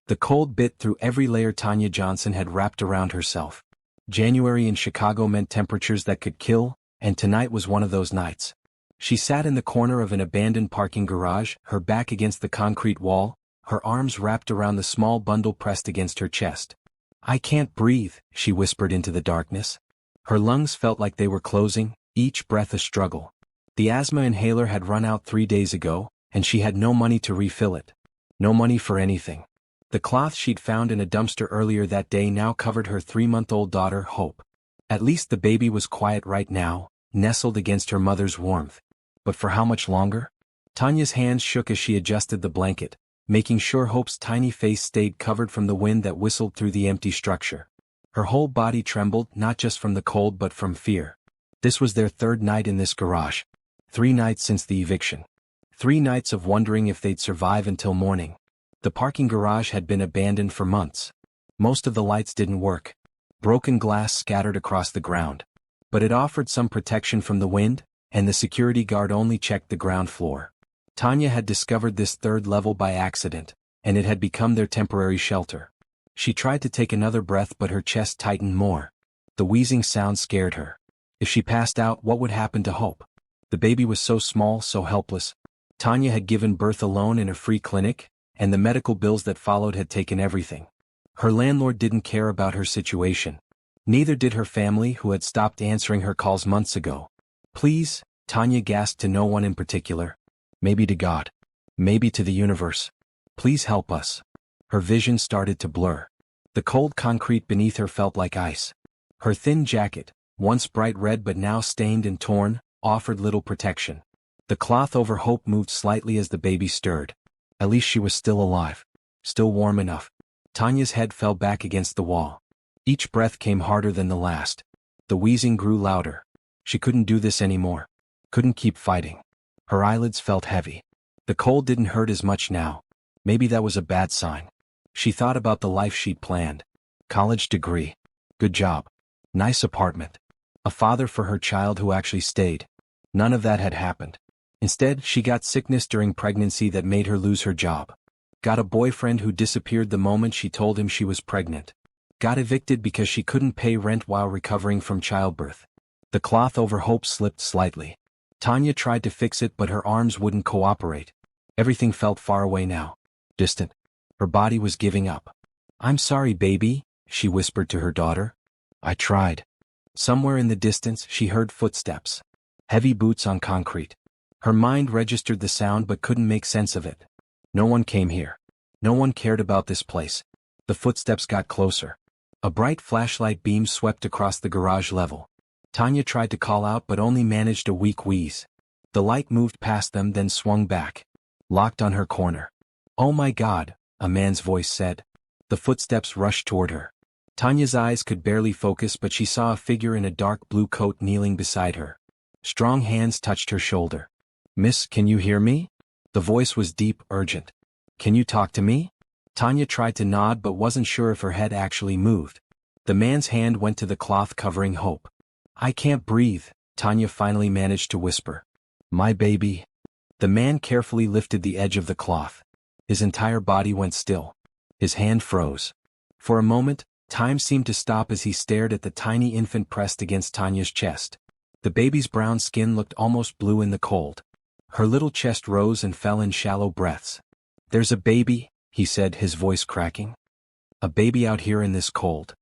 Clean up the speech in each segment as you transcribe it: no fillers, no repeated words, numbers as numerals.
The cold bit through every layer Tanya Johnson had wrapped around herself. January in Chicago meant temperatures that could kill, and tonight was one of those nights. She sat in the corner of an abandoned parking garage, her back against the concrete wall, her arms wrapped around the small bundle pressed against her chest. "I can't breathe," she whispered into the darkness. Her lungs felt like they were closing, each breath a struggle. The asthma inhaler had run out 3 days ago, and she had no money to refill it. No money for anything. The cloth she'd found in a dumpster earlier that day now covered her 3-month-old daughter, Hope. At least the baby was quiet right now, nestled against her mother's warmth. But for how much longer? Tanya's hands shook as she adjusted the blanket, making sure Hope's tiny face stayed covered from the wind that whistled through the empty structure. Her whole body trembled, not just from the cold but from fear. This was their 3rd night in this garage. 3 nights since the eviction. 3 nights of wondering if they'd survive until morning. The parking garage had been abandoned for months. Most of the lights didn't work. Broken glass scattered across the ground. But it offered some protection from the wind, and the security guard only checked the ground floor. Tanya had discovered this 3rd level by accident, and it had become their temporary shelter. She tried to take another breath but her chest tightened more. The wheezing sound scared her. If she passed out, what would happen to Hope? The baby was so small, so helpless. Tanya had given birth alone in a free clinic, and the medical bills that followed had taken everything. Her landlord didn't care about her situation. Neither did her family, who had stopped answering her calls months ago. "Please," Tanya gasped to no one in particular. "Maybe to God. Maybe to the universe. Please help us." Her vision started to blur. The cold concrete beneath her felt like ice. Her thin jacket, once bright red but now stained and torn, offered little protection. The cloth over Hope moved slightly as the baby stirred. At least she was still alive. Still warm enough. Tanya's head fell back against the wall. Each breath came harder than the last. The wheezing grew louder. She couldn't do this anymore. Couldn't keep fighting. Her eyelids felt heavy. The cold didn't hurt as much now. Maybe that was a bad sign. She thought about the life she'd planned. College degree. Good job. Nice apartment. A father for her child who actually stayed. None of that had happened. Instead, she got sickness during pregnancy that made her lose her job. Got a boyfriend who disappeared the moment she told him she was pregnant. Got evicted because she couldn't pay rent while recovering from childbirth. The cloth over Hope slipped slightly. Tanya tried to fix it but her arms wouldn't cooperate. Everything felt far away now. Distant. Her body was giving up. "I'm sorry, baby," she whispered to her daughter. "I tried." Somewhere in the distance she heard footsteps. Heavy boots on concrete. Her mind registered the sound but couldn't make sense of it. No one came here. No one cared about this place. The footsteps got closer. A bright flashlight beam swept across the garage level. Tanya tried to call out but only managed a weak wheeze. The light moved past them then swung back. Locked on her corner. "Oh my God," a man's voice said. The footsteps rushed toward her. Tanya's eyes could barely focus but she saw a figure in a dark blue coat kneeling beside her. Strong hands touched her shoulder. "Miss, can you hear me?" The voice was deep, urgent. "Can you talk to me?" Tanya tried to nod but wasn't sure if her head actually moved. The man's hand went to the cloth covering Hope. "I can't breathe," Tanya finally managed to whisper. "My baby." The man carefully lifted the edge of the cloth. His entire body went still. His hand froze. For a moment, time seemed to stop as he stared at the tiny infant pressed against Tanya's chest. The baby's brown skin looked almost blue in the cold. Her little chest rose and fell in shallow breaths. "There's a baby," he said, his voice cracking. "A baby out here in this cold."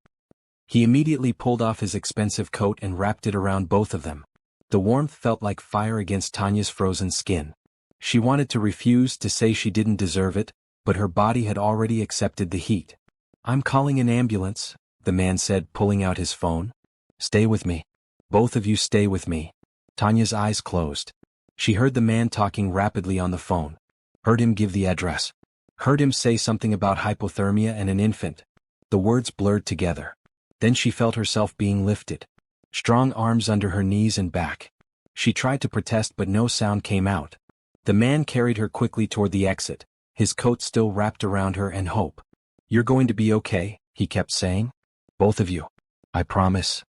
He immediately pulled off his expensive coat and wrapped it around both of them. The warmth felt like fire against Tanya's frozen skin. She wanted to refuse, to say she didn't deserve it, but her body had already accepted the heat. "I'm calling an ambulance," the man said, pulling out his phone. "Stay with me. Both of you stay with me." Tanya's eyes closed. She heard the man talking rapidly on the phone. Heard him give the address. Heard him say something about hypothermia and an infant. The words blurred together. Then she felt herself being lifted. Strong arms under her knees and back. She tried to protest but no sound came out. The man carried her quickly toward the exit, his coat still wrapped around her and Hope. "You're going to be okay," he kept saying. "Both of you. I promise."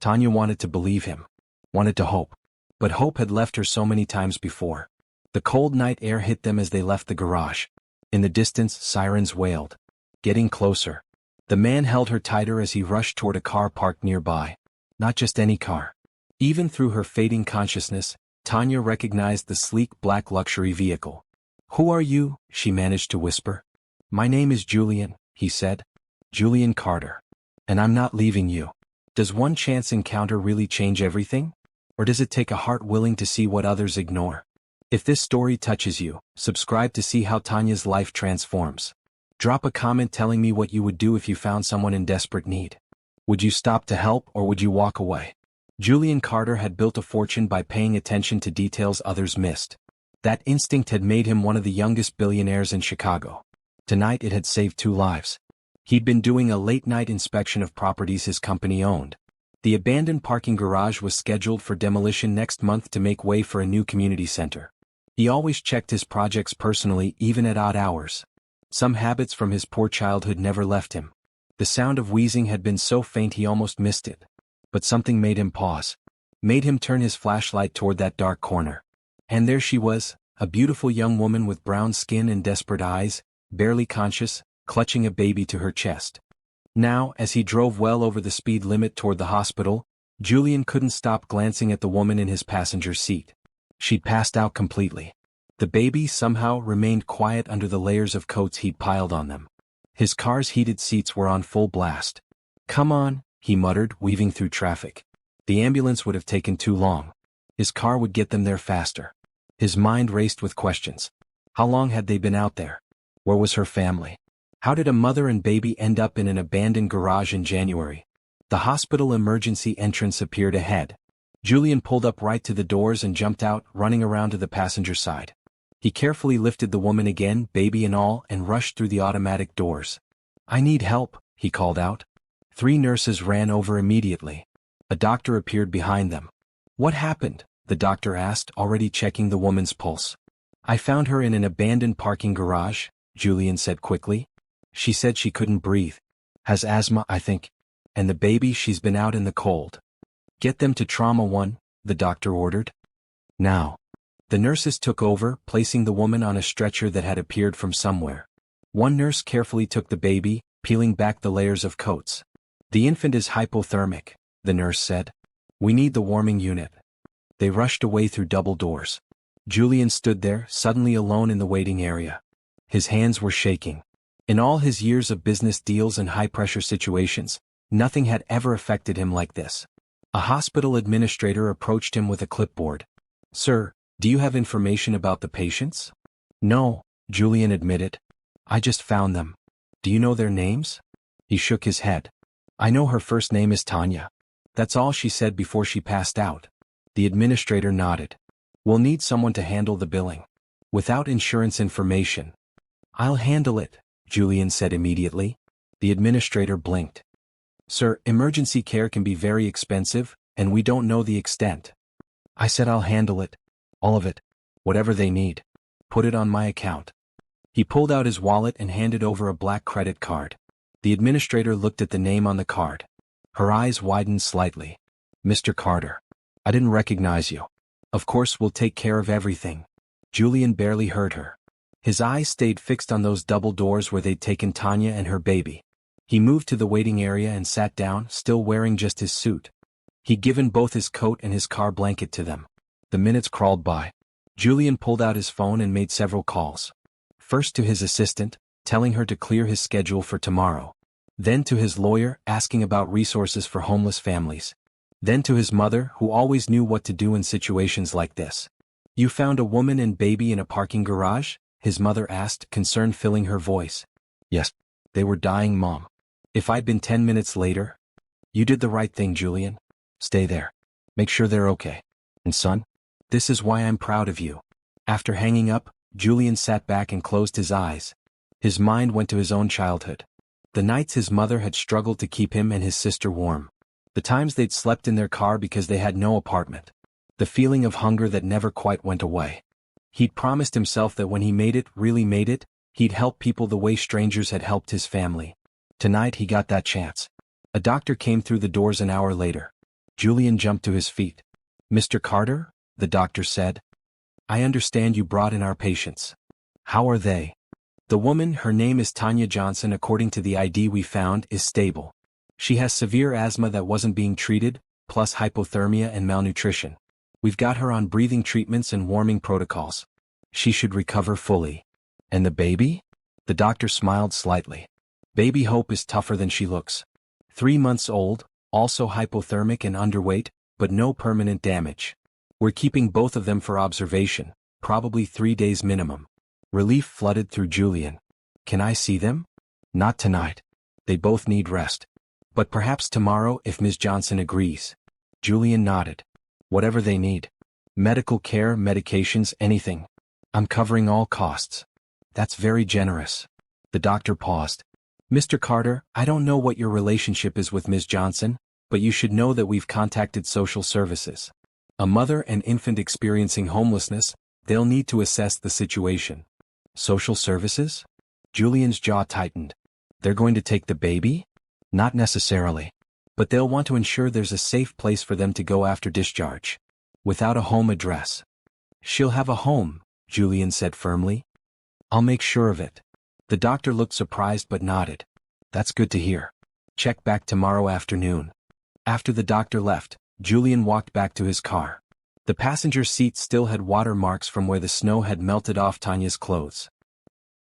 Tanya wanted to believe him. Wanted to hope. But hope had left her so many times before. The cold night air hit them as they left the garage. In the distance, sirens wailed. getting closer. The man held her tighter as he rushed toward a car parked nearby. Not just any car. Even through her fading consciousness, Tanya recognized the sleek black luxury vehicle. "Who are you?" she managed to whisper. "My name is Julian," he said. "Julian Carter. And I'm not leaving you." Does one chance encounter really change everything? Or does it take a heart willing to see what others ignore? If this story touches you, subscribe to see how Tanya's life transforms. Drop a comment telling me what you would do if you found someone in desperate need. Would you stop to help or would you walk away? Julian Carter had built a fortune by paying attention to details others missed. That instinct had made him one of the youngest billionaires in Chicago. Tonight it had saved 2 lives. He'd been doing a late-night inspection of properties his company owned. The abandoned parking garage was scheduled for demolition next month to make way for a new community center. He always checked his projects personally, even at odd hours. Some habits from his poor childhood never left him. The sound of wheezing had been so faint he almost missed it. But something made him pause. Made him turn his flashlight toward that dark corner. And there she was, a beautiful young woman with brown skin and desperate eyes, barely conscious, clutching a baby to her chest. Now, as he drove well over the speed limit toward the hospital, Julian couldn't stop glancing at the woman in his passenger seat. She'd passed out completely. The baby somehow remained quiet under the layers of coats he'd piled on them. His car's heated seats were on full blast. "Come on," he muttered, weaving through traffic. The ambulance would have taken too long. His car would get them there faster. His mind raced with questions. How long had they been out there? Where was her family? How did a mother and baby end up in an abandoned garage in January? The hospital emergency entrance appeared ahead. Julian pulled up right to the doors and jumped out, running around to the passenger side. He carefully lifted the woman again, baby and all, and rushed through the automatic doors. "I need help," he called out. 3 nurses ran over immediately. A doctor appeared behind them. "What happened?" the doctor asked, already checking the woman's pulse. "I found her in an abandoned parking garage," Julian said quickly. "She said she couldn't breathe. Has asthma, I think. And the baby, she's been out in the cold." "Get them to Trauma 1, the doctor ordered. "Now." The nurses took over, placing the woman on a stretcher that had appeared from somewhere. One nurse carefully took the baby, peeling back the layers of coats. "The infant is hypothermic," the nurse said. "We need the warming unit." They rushed away through double doors. Julian stood there, suddenly alone in the waiting area. His hands were shaking. In all his years of business deals and high-pressure situations, nothing had ever affected him like this. A hospital administrator approached him with a clipboard. "Sir, do you have information about the patients?" "No," Julian admitted. "I just found them." "Do you know their names?" He shook his head. "I know her first name is Tanya. That's all she said before she passed out." The administrator nodded. "We'll need someone to handle the billing. Without insurance information." "I'll handle it," Julian said immediately. The administrator blinked. "Sir, emergency care can be very expensive, and we don't know the extent." "I said I'll handle it. All of it. Whatever they need. Put it on my account." He pulled out his wallet and handed over a black credit card. The administrator looked at the name on the card. Her eyes widened slightly. "Mr. Carter. I didn't recognize you." "Of course we'll take care of everything." Julian barely heard her. His eyes stayed fixed on those double doors where they'd taken Tanya and her baby. He moved to the waiting area and sat down, still wearing just his suit. He'd given both his coat and his car blanket to them. The minutes crawled by. Julian pulled out his phone and made several calls. First to his assistant, telling her to clear his schedule for tomorrow. Then to his lawyer, asking about resources for homeless families. Then to his mother, who always knew what to do in situations like this. "You found a woman and baby in a parking garage?" his mother asked, concern filling her voice. "Yes. They were dying, Mom. If I'd been 10 minutes later..." "You did the right thing, Julian. Stay there. Make sure they're okay. And son, this is why I'm proud of you." After hanging up, Julian sat back and closed his eyes. His mind went to his own childhood. The nights his mother had struggled to keep him and his sister warm. The times they'd slept in their car because they had no apartment. The feeling of hunger that never quite went away. He'd promised himself that when he made it, really made it, he'd help people the way strangers had helped his family. Tonight he got that chance. A doctor came through the doors an hour later. Julian jumped to his feet. "Mr. Carter?" the doctor said. "I understand you brought in our patients. How are they?" The woman, her name is Tanya Johnson according to the ID we found, is stable. She has severe asthma that wasn't being treated, plus hypothermia and malnutrition. We've got her on breathing treatments and warming protocols. She should recover fully. And the baby? The doctor smiled slightly. Baby Hope is tougher than she looks. 3 months old, also hypothermic and underweight, but no permanent damage. We're keeping both of them for observation, probably 3 days minimum. Relief flooded through Julian. Can I see them? Not tonight. They both need rest. But perhaps tomorrow if Ms. Johnson agrees. Julian nodded. Whatever they need. Medical care, medications, anything. I'm covering all costs. That's very generous. The doctor paused. Mr. Carter, I don't know what your relationship is with Ms. Johnson, but you should know that we've contacted social services. A mother and infant experiencing homelessness, they'll need to assess the situation. Social services? Julian's jaw tightened. They're going to take the baby? Not necessarily. But they'll want to ensure there's a safe place for them to go after discharge. Without a home address. She'll have a home, Julian said firmly. I'll make sure of it. The doctor looked surprised but nodded. That's good to hear. Check back tomorrow afternoon. After the doctor left, Julian walked back to his car. The passenger seat still had water marks from where the snow had melted off Tanya's clothes.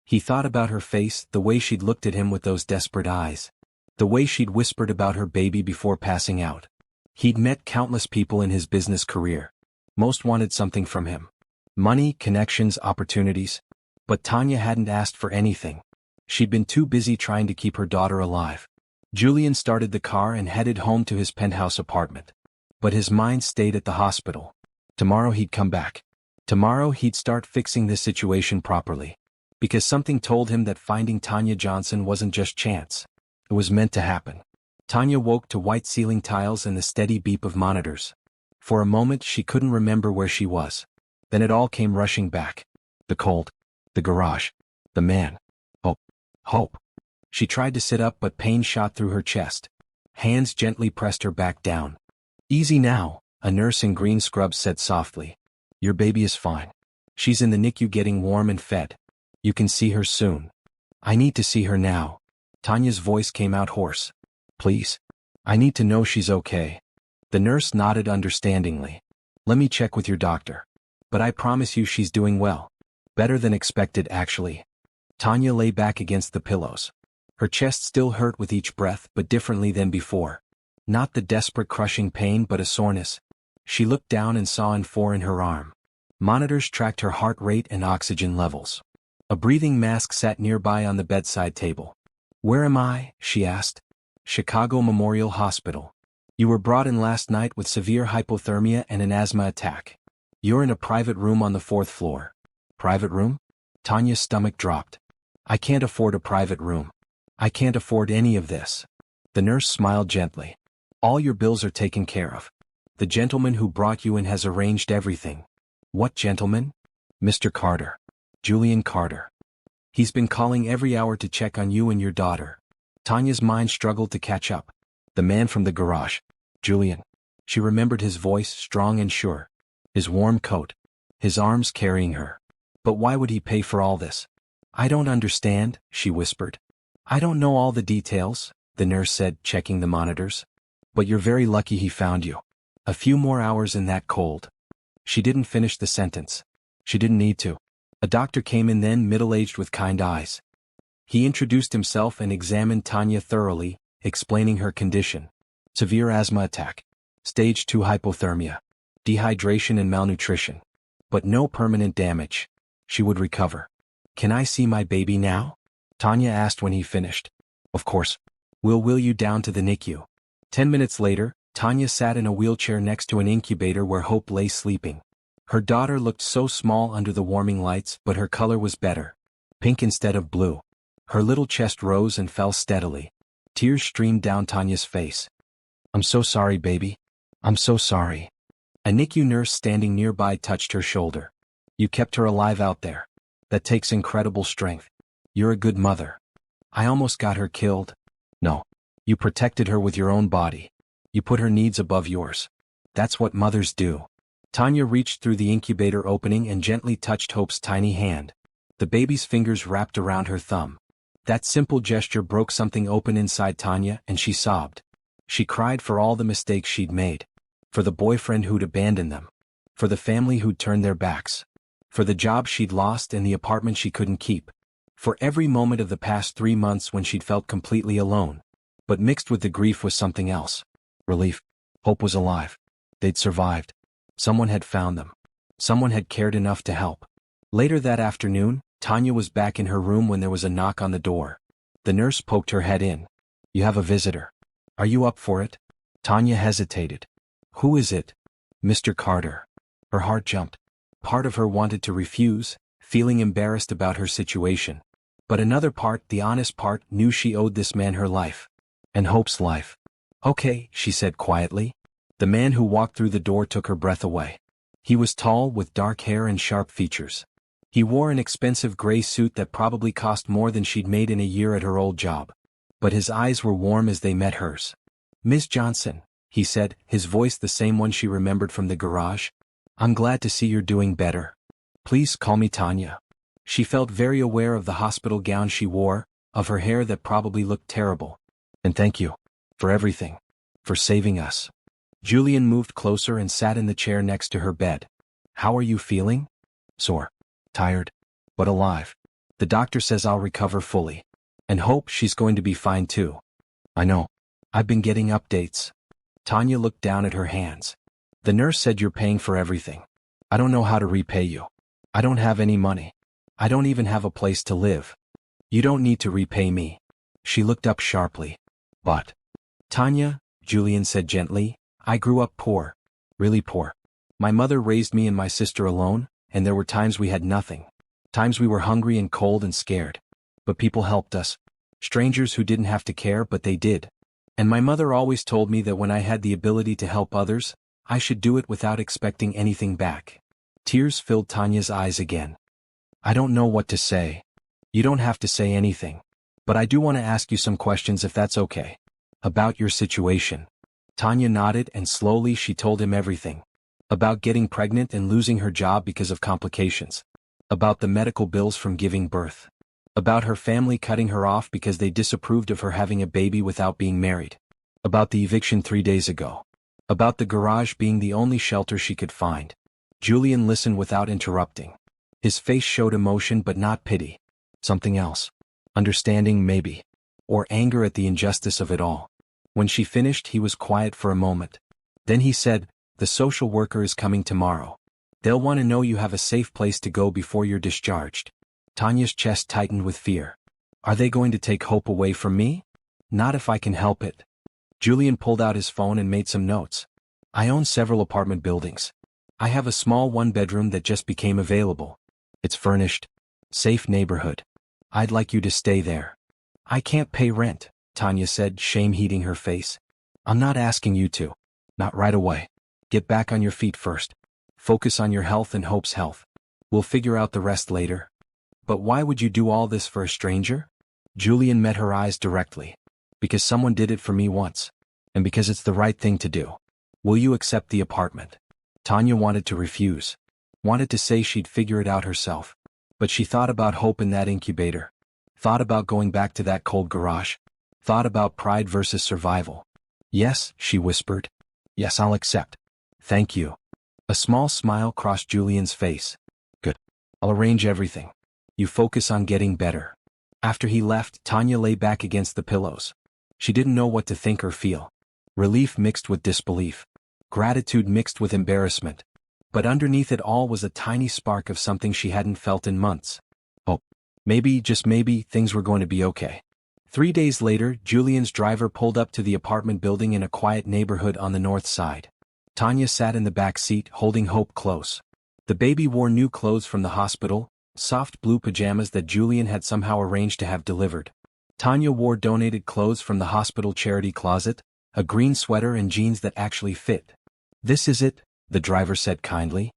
He thought about her face, the way she'd looked at him with those desperate eyes. The way she'd whispered about her baby before passing out. He'd met countless people in his business career. Most wanted something from him. Money, connections, opportunities. But Tanya hadn't asked for anything. She'd been too busy trying to keep her daughter alive. Julian started the car and headed home to his penthouse apartment. But his mind stayed at the hospital. Tomorrow he'd come back. Tomorrow he'd start fixing this situation properly. Because something told him that finding Tanya Johnson wasn't just chance. It was meant to happen. Tanya woke to white ceiling tiles and the steady beep of monitors. For a moment she couldn't remember where she was. Then it all came rushing back. The cold. The garage. The man. Hope. Hope. She tried to sit up but pain shot through her chest. Hands gently pressed her back down. Easy now, a nurse in green scrubs said softly. Your baby is fine. She's in the NICU getting warm and fed. You can see her soon. I need to see her now. Tanya's voice came out hoarse. Please. I need to know she's okay. The nurse nodded understandingly. Let me check with your doctor. But I promise you she's doing well. Better than expected actually. Tanya lay back against the pillows. Her chest still hurt with each breath but differently than before. Not the desperate crushing pain but a soreness. She looked down and saw N4 in her arm. Monitors tracked her heart rate and oxygen levels. A breathing mask sat nearby on the bedside table. Where am I? She asked. Chicago Memorial Hospital. You were brought in last night with severe hypothermia and an asthma attack. You're in a private room on the 4th floor. Private room? Tanya's stomach dropped. I can't afford a private room. I can't afford any of this. The nurse smiled gently. All your bills are taken care of. The gentleman who brought you in has arranged everything. What gentleman? Mr. Carter. Julian Carter. He's been calling every hour to check on you and your daughter. Tanya's mind struggled to catch up. The man from the garage. Julian. She remembered his voice, strong and sure. His warm coat. His arms carrying her. But why would he pay for all this? I don't understand, she whispered. I don't know all the details, the nurse said, checking the monitors. But you're very lucky he found you. A few more hours in that cold. She didn't finish the sentence. She didn't need to. A doctor came in then, middle-aged with kind eyes. He introduced himself and examined Tanya thoroughly, explaining her condition. Severe asthma attack. Stage 2 hypothermia. Dehydration and malnutrition. But no permanent damage. She would recover. Can I see my baby now? Tanya asked when he finished. Of course. We'll wheel you down to the NICU. 10 minutes later, Tanya sat in a wheelchair next to an incubator where Hope lay sleeping. Her daughter looked so small under the warming lights, but her color was better. Pink instead of blue. Her little chest rose and fell steadily. Tears streamed down Tanya's face. I'm so sorry, baby. I'm so sorry. A NICU nurse standing nearby touched her shoulder. You kept her alive out there. That takes incredible strength. You're a good mother. I almost got her killed. No. You protected her with your own body. You put her needs above yours. That's what mothers do. Tanya reached through the incubator opening and gently touched Hope's tiny hand. The baby's fingers wrapped around her thumb. That simple gesture broke something open inside Tanya, and she sobbed. She cried for all the mistakes she'd made. For the boyfriend who'd abandoned them. For the family who'd turned their backs. For the job she'd lost and the apartment she couldn't keep. For every moment of the past 3 months when she'd felt completely alone. But mixed with the grief was something else. Relief. Hope was alive. They'd survived. Someone had found them. Someone had cared enough to help. Later that afternoon, Tanya was back in her room when there was a knock on the door. The nurse poked her head in. "You have a visitor. Are you up for it?" Tanya hesitated. "Who is it?" "Mr. Carter." Her heart jumped. Part of her wanted to refuse, feeling embarrassed about her situation. But another part, the honest part, knew she owed this man her life. And Hope's life. "Okay," she said quietly. The man who walked through the door took her breath away. He was tall, with dark hair and sharp features. He wore an expensive gray suit that probably cost more than she'd made in a year at her old job. But his eyes were warm as they met hers. "Miss Johnson," he said, his voice the same one she remembered from the garage. "I'm glad to see you're doing better. Please call me Tanya." She felt very aware of the hospital gown she wore, of her hair that probably looked terrible. "And thank you. For everything. For saving us." Julian moved closer and sat in the chair next to her bed. "How are you feeling?" "Sore. Tired. But alive. The doctor says I'll recover fully. And Hope, she's going to be fine too." "I know. I've been getting updates." Tanya looked down at her hands. "The nurse said you're paying for everything. I don't know how to repay you. I don't have any money. I don't even have a place to live." "You don't need to repay me." She looked up sharply. "But..." "Tanya," Julian said gently, "I grew up poor. Really poor. My mother raised me and my sister alone, and there were times we had nothing. Times we were hungry and cold and scared. But people helped us. Strangers who didn't have to care, but they did. And my mother always told me that when I had the ability to help others, I should do it without expecting anything back." Tears filled Tanya's eyes again. "I don't know what to say." "You don't have to say anything. But I do want to ask you some questions if that's okay. About your situation." Tanya nodded and slowly she told him everything. About getting pregnant and losing her job because of complications. About the medical bills from giving birth. About her family cutting her off because they disapproved of her having a baby without being married. About the eviction 3 days ago. About the garage being the only shelter she could find. Julian listened without interrupting. His face showed emotion but not pity. Something else. Understanding maybe. Or anger at the injustice of it all. When she finished, he was quiet for a moment. Then he said, "The social worker is coming tomorrow. They'll want to know you have a safe place to go before you're discharged." Tanya's chest tightened with fear. "Are they going to take Hope away from me?" "Not if I can help it." Julian pulled out his phone and made some notes. "I own several apartment buildings. I have a small one-bedroom that just became available. It's furnished. Safe neighborhood. I'd like you to stay there." "I can't pay rent," Tanya said, shame heating her face. "I'm not asking you to. Not right away. Get back on your feet first. Focus on your health and Hope's health. We'll figure out the rest later." "But why would you do all this for a stranger?" Julian met her eyes directly. "Because someone did it for me once. And because it's the right thing to do. Will you accept the apartment?" Tanya wanted to refuse. Wanted to say she'd figure it out herself. But she thought about Hope in that incubator. Thought about going back to that cold garage. Thought about pride versus survival. "Yes," she whispered. "Yes, I'll accept. Thank you." A small smile crossed Julian's face. "Good. I'll arrange everything. You focus on getting better." After he left, Tanya lay back against the pillows. She didn't know what to think or feel. Relief mixed with disbelief. Gratitude mixed with embarrassment. But underneath it all was a tiny spark of something she hadn't felt in months. Hope. Maybe, just maybe, things were going to be okay. 3 days later, Julian's driver pulled up to the apartment building in a quiet neighborhood on the north side. Tanya sat in the back seat, holding Hope close. The baby wore new clothes from the hospital, soft blue pajamas that Julian had somehow arranged to have delivered. Tanya wore donated clothes from the hospital charity closet, a green sweater and jeans that actually fit. "This is it," the driver said kindly.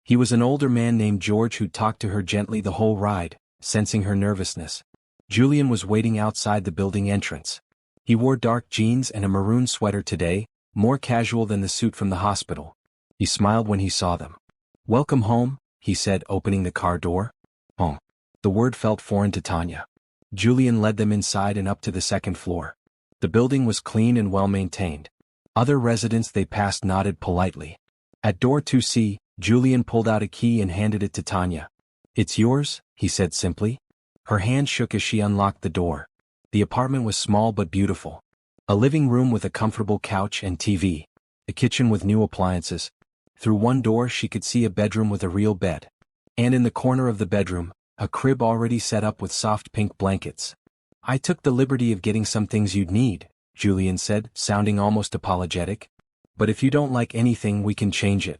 He was an older man named George who talked to her gently the whole ride, sensing her nervousness. Julian was waiting outside the building entrance. He wore dark jeans and a maroon sweater today, more casual than the suit from the hospital. He smiled when he saw them. "Welcome home," he said, opening the car door. "Home. The word felt foreign to Tanya. Julian led them inside and up to the second floor. The building was clean and well-maintained. Other residents they passed nodded politely. At door 2C, Julian pulled out a key and handed it to Tanya. "It's yours," he said simply. Her hand shook as she unlocked the door. The apartment was small but beautiful. A living room with a comfortable couch and TV. A kitchen with new appliances. Through one door she could see a bedroom with a real bed. And in the corner of the bedroom, a crib already set up with soft pink blankets. "I took the liberty of getting some things you'd need," Julian said, sounding almost apologetic. "But if you don't like anything we can change it."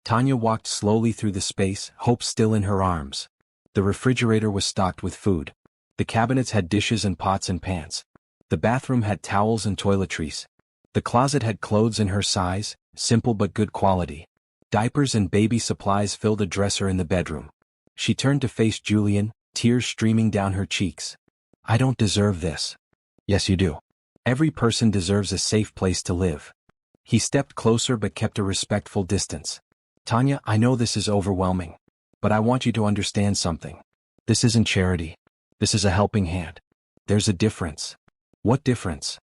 Tanya walked slowly through the space, hope still in her arms. The refrigerator was stocked with food. The cabinets had dishes and pots and pans. The bathroom had towels and toiletries. The closet had clothes in her size, simple but good quality. Diapers and baby supplies filled a dresser in the bedroom. She turned to face Julian, tears streaming down her cheeks. "I don't deserve this." "Yes, you do. Every person deserves a safe place to live." He stepped closer but kept a respectful distance. "Tanya, I know this is overwhelming. But I want you to understand something. This isn't charity. This is a helping hand. There's a difference." "What difference?"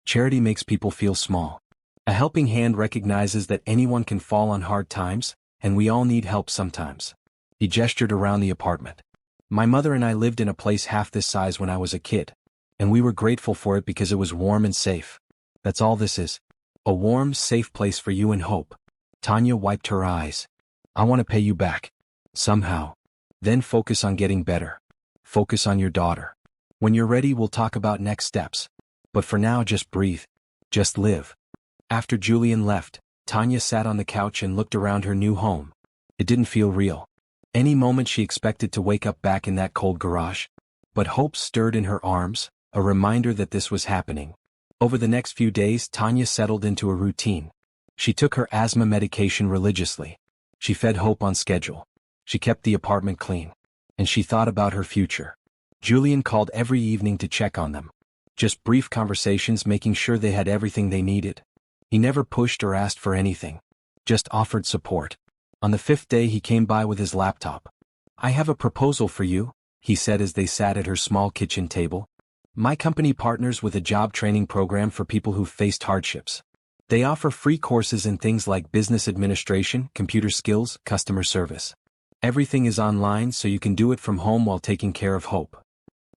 "Charity makes people feel small. A helping hand recognizes that anyone can fall on hard times, and we all need help sometimes." He gestured around the apartment. "My mother and I lived in a place half this size when I was a kid. And we were grateful for it because it was warm and safe. That's all this is. A warm, safe place for you and Hope." Tanya wiped her eyes. "I want to pay you back. Somehow. Then focus on getting better. Focus on your daughter. When you're ready we'll talk about next steps. But for now just breathe. Just live." After Julian left, Tanya sat on the couch and looked around her new home. It didn't feel real. Any moment she expected to wake up back in that cold garage. But hope stirred in her arms, a reminder that this was happening. Over the next few days Tanya settled into a routine. She took her asthma medication religiously. She fed Hope on schedule. She kept the apartment clean. And she thought about her future. Julian called every evening to check on them. Just brief conversations making sure they had everything they needed. He never pushed or asked for anything. Just offered support. On the 5th day he came by with his laptop. "I have a proposal for you," he said as they sat at her small kitchen table. "My company partners with a job training program for people who've faced hardships. They offer free courses in things like business administration, computer skills, customer service. Everything is online so you can do it from home while taking care of Hope."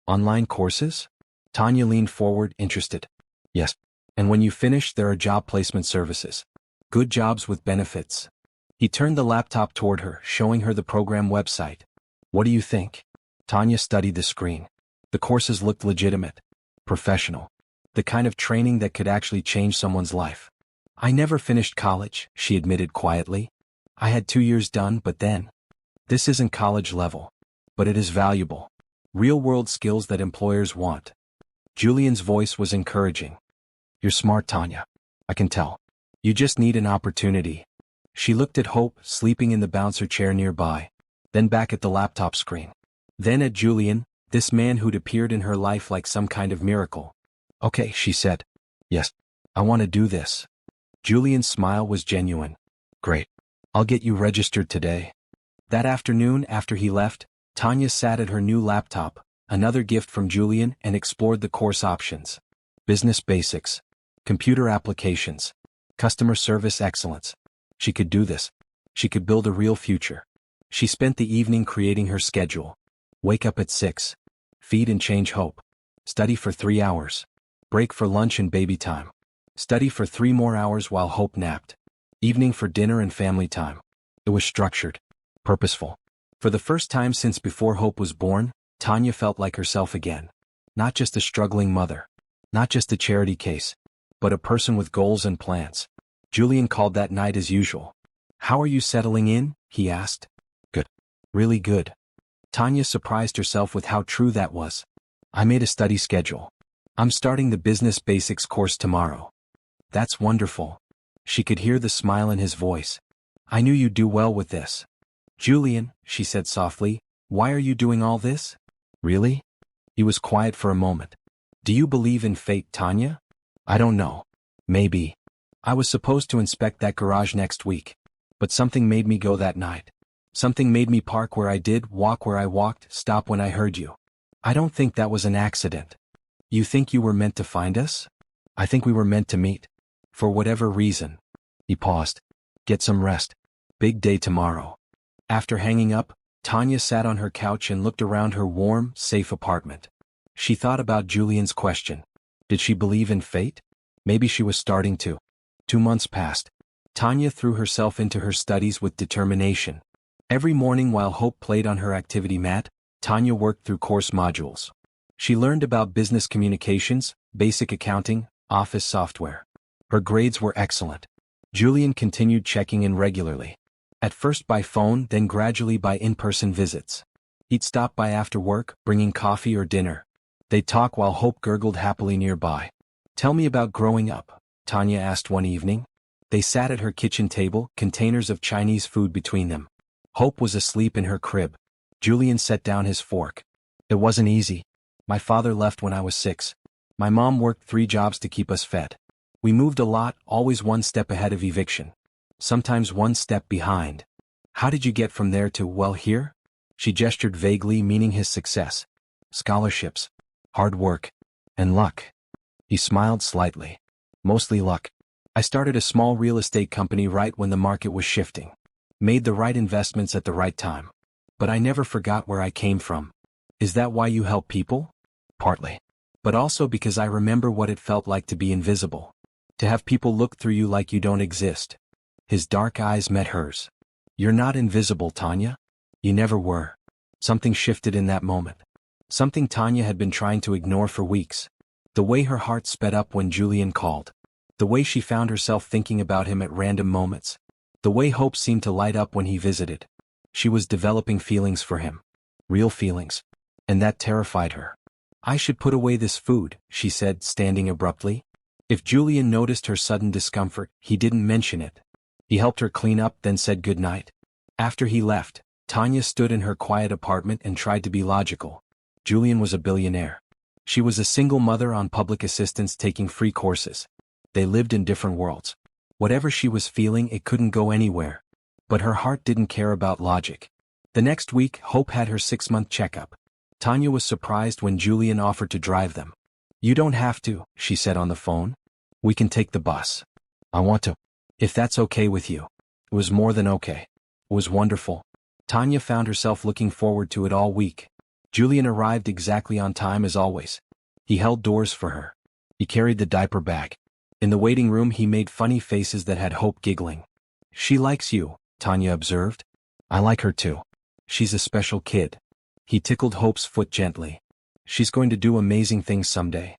"Online courses?" Tanya leaned forward, interested. "Yes. And when you finish there are job placement services. Good jobs with benefits." He turned the laptop toward her, showing her the program website. "What do you think?" Tanya studied the screen. The courses looked legitimate. Professional. The kind of training that could actually change someone's life. "I never finished college," she admitted quietly. "I had 2 years done, but then. This isn't college level. But it is valuable. Real-world skills that employers want." Julian's voice was encouraging. "You're smart, Tanya. I can tell. You just need an opportunity." She looked at Hope, sleeping in the bouncer chair nearby. Then back at the laptop screen. Then at Julian, this man who'd appeared in her life like some kind of miracle. "Okay," she said. "Yes. I want to do this." Julian's smile was genuine. "Great. I'll get you registered today." That afternoon after he left, Tanya sat at her new laptop, another gift from Julian, and explored the course options. Business basics. Computer applications. Customer service excellence. She could do this. She could build a real future. She spent the evening creating her schedule. Wake up at 6. Feed and change Hope. Study for 3 hours. Break for lunch and baby time. Study for 3 more hours while Hope napped. Evening for dinner and family time. It was structured. Purposeful. For the first time since before Hope was born, Tanya felt like herself again. Not just a struggling mother. Not just a charity case. But a person with goals and plans. Julian called that night as usual. "How are you settling in?" he asked. "Good. Really good." Tanya surprised herself with how true that was. "I made a study schedule. I'm starting the business basics course tomorrow." "That's wonderful." She could hear the smile in his voice. "I knew you'd do well with this." "Julian," she said softly, "why are you doing all this?" "Really?" He was quiet for a moment. "Do you believe in fate, Tanya?" "I don't know. Maybe. I was supposed to inspect that garage next week. But something made me go that night. Something made me park where I did, walk where I walked, stop when I heard you. I don't think that was an accident. You think you were meant to find us? I think we were meant to meet. For whatever reason. He paused. Get some rest. Big day tomorrow. After hanging up, Tanya sat on her couch and looked around her warm, safe apartment. She thought about Julian's question. Did she believe in fate? Maybe she was starting to. 2 months passed. Tanya threw herself into her studies with determination. Every morning while Hope played on her activity mat, Tanya worked through course modules. She learned about business communications, basic accounting, office software. Her grades were excellent. Julian continued checking in regularly. At first by phone, then gradually by in-person visits. He'd stop by after work, bringing coffee or dinner. They'd talk while Hope gurgled happily nearby. Tell me about growing up, Tanya asked one evening. They sat at her kitchen table, containers of Chinese food between them. Hope was asleep in her crib. Julian set down his fork. It wasn't easy. My father left when I was 6. My mom worked 3 jobs to keep us fed. We moved a lot, always one step ahead of eviction. Sometimes one step behind. How did you get from there to, well, here? She gestured vaguely, meaning his success. Scholarships, hard work, and luck. He smiled slightly. Mostly luck. I started a small real estate company right when the market was shifting. Made the right investments at the right time. But I never forgot where I came from. Is that why you help people? Partly. But also because I remember what it felt like to be invisible. To have people look through you like you don't exist. His dark eyes met hers. You're not invisible, Tanya. You never were. Something shifted in that moment. Something Tanya had been trying to ignore for weeks. The way her heart sped up when Julian called. The way she found herself thinking about him at random moments. The way hope seemed to light up when he visited. She was developing feelings for him. Real feelings. And that terrified her. I should put away this food, she said, standing abruptly. If Julian noticed her sudden discomfort, he didn't mention it. He helped her clean up, then said goodnight. After he left, Tanya stood in her quiet apartment and tried to be logical. Julian was a billionaire. She was a single mother on public assistance taking free courses. They lived in different worlds. Whatever she was feeling, it couldn't go anywhere. But her heart didn't care about logic. The next week, Hope had her 6-month checkup. Tanya was surprised when Julian offered to drive them. You don't have to, she said on the phone. We can take the bus. I want to. If that's okay with you. It was more than okay. It was wonderful. Tanya found herself looking forward to it all week. Julian arrived exactly on time as always. He held doors for her. He carried the diaper bag. In the waiting room he made funny faces that had Hope giggling. She likes you, Tanya observed. I like her too. She's a special kid. He tickled Hope's foot gently. She's going to do amazing things someday.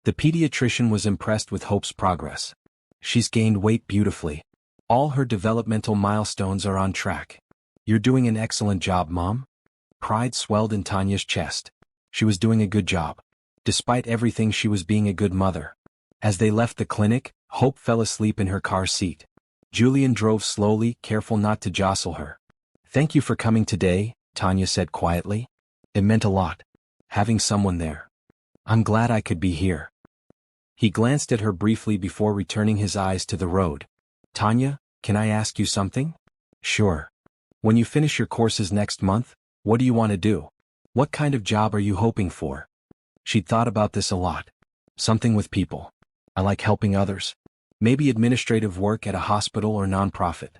The pediatrician was impressed with Hope's progress. She's gained weight beautifully. All her developmental milestones are on track. You're doing an excellent job, Mom. Pride swelled in Tanya's chest. She was doing a good job. Despite everything, she was being a good mother. As they left the clinic, Hope fell asleep in her car seat. Julian drove slowly, careful not to jostle her. Thank you for coming today, Tanya said quietly. It meant a lot. Having someone there. I'm glad I could be here. He glanced at her briefly before returning his eyes to the road. Tanya, can I ask you something? Sure. When you finish your courses next month, what do you want to do? What kind of job are you hoping for? She'd thought about this a lot. Something with people. I like helping others. Maybe administrative work at a hospital or nonprofit.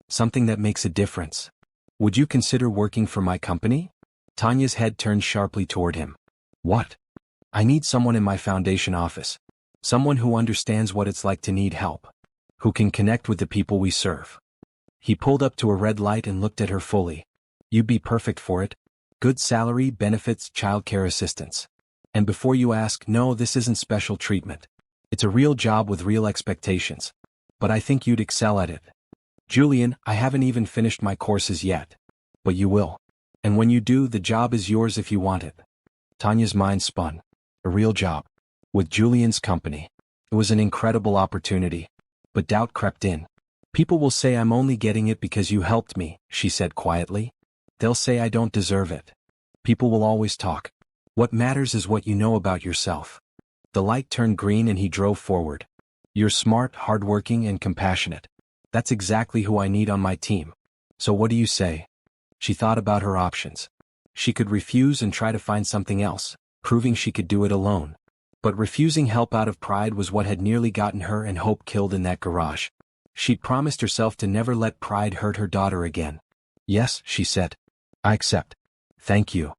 Something that makes a difference. Would you consider working for my company? Tanya's head turned sharply toward him. What? I need someone in my foundation office. Someone who understands what it's like to need help. Who can connect with the people we serve. He pulled up to a red light and looked at her fully. You'd be perfect for it. Good salary, benefits, childcare assistance. And before you ask, no, this isn't special treatment. It's a real job with real expectations. But I think you'd excel at it. Julian, I haven't even finished my courses yet. But you will. And when you do, the job is yours if you want it. Tanya's mind spun. A real job. With Julian's company. It was an incredible opportunity. But doubt crept in. People will say I'm only getting it because you helped me, she said quietly. They'll say I don't deserve it. People will always talk. What matters is what you know about yourself. The light turned green and he drove forward. You're smart, hardworking, and compassionate. That's exactly who I need on my team. So what do you say? She thought about her options. She could refuse and try to find something else, proving she could do it alone. But refusing help out of pride was what had nearly gotten her and Hope killed in that garage. She'd promised herself to never let pride hurt her daughter again. "Yes," she said. "I accept. Thank you."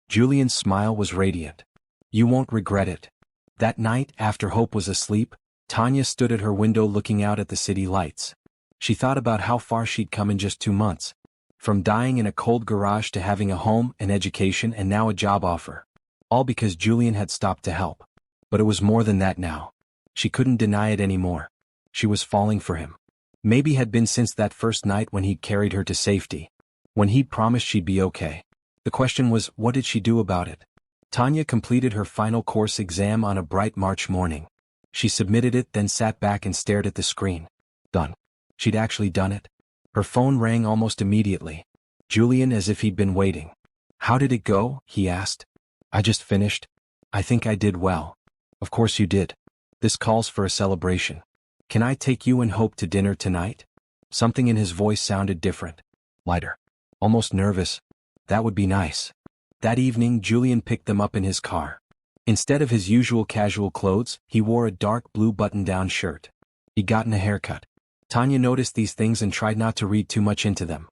Julian's smile was radiant. "You won't regret it." That night, after Hope was asleep, Tanya stood at her window looking out at the city lights. She thought about how far she'd come in just 2 months. From dying in a cold garage to having a home, an education, and now a job offer. All because Julian had stopped to help. But it was more than that now. She couldn't deny it anymore. She was falling for him. Maybe had been since that first night when he'd carried her to safety. When he'd promised she'd be okay. The question was, what did she do about it? Tanya completed her final course exam on a bright March morning. She submitted it, then sat back and stared at the screen. Done. She'd actually done it. Her phone rang almost immediately. Julian, as if he'd been waiting. "How did it go?" he asked. "I just finished. I think I did well." "Of course you did. This calls for a celebration. Can I take you and Hope to dinner tonight?" Something in his voice sounded different. Lighter. Almost nervous. "That would be nice." That evening, Julian picked them up in his car. Instead of his usual casual clothes, he wore a dark blue button-down shirt. He'd gotten a haircut. Tanya noticed these things and tried not to read too much into them.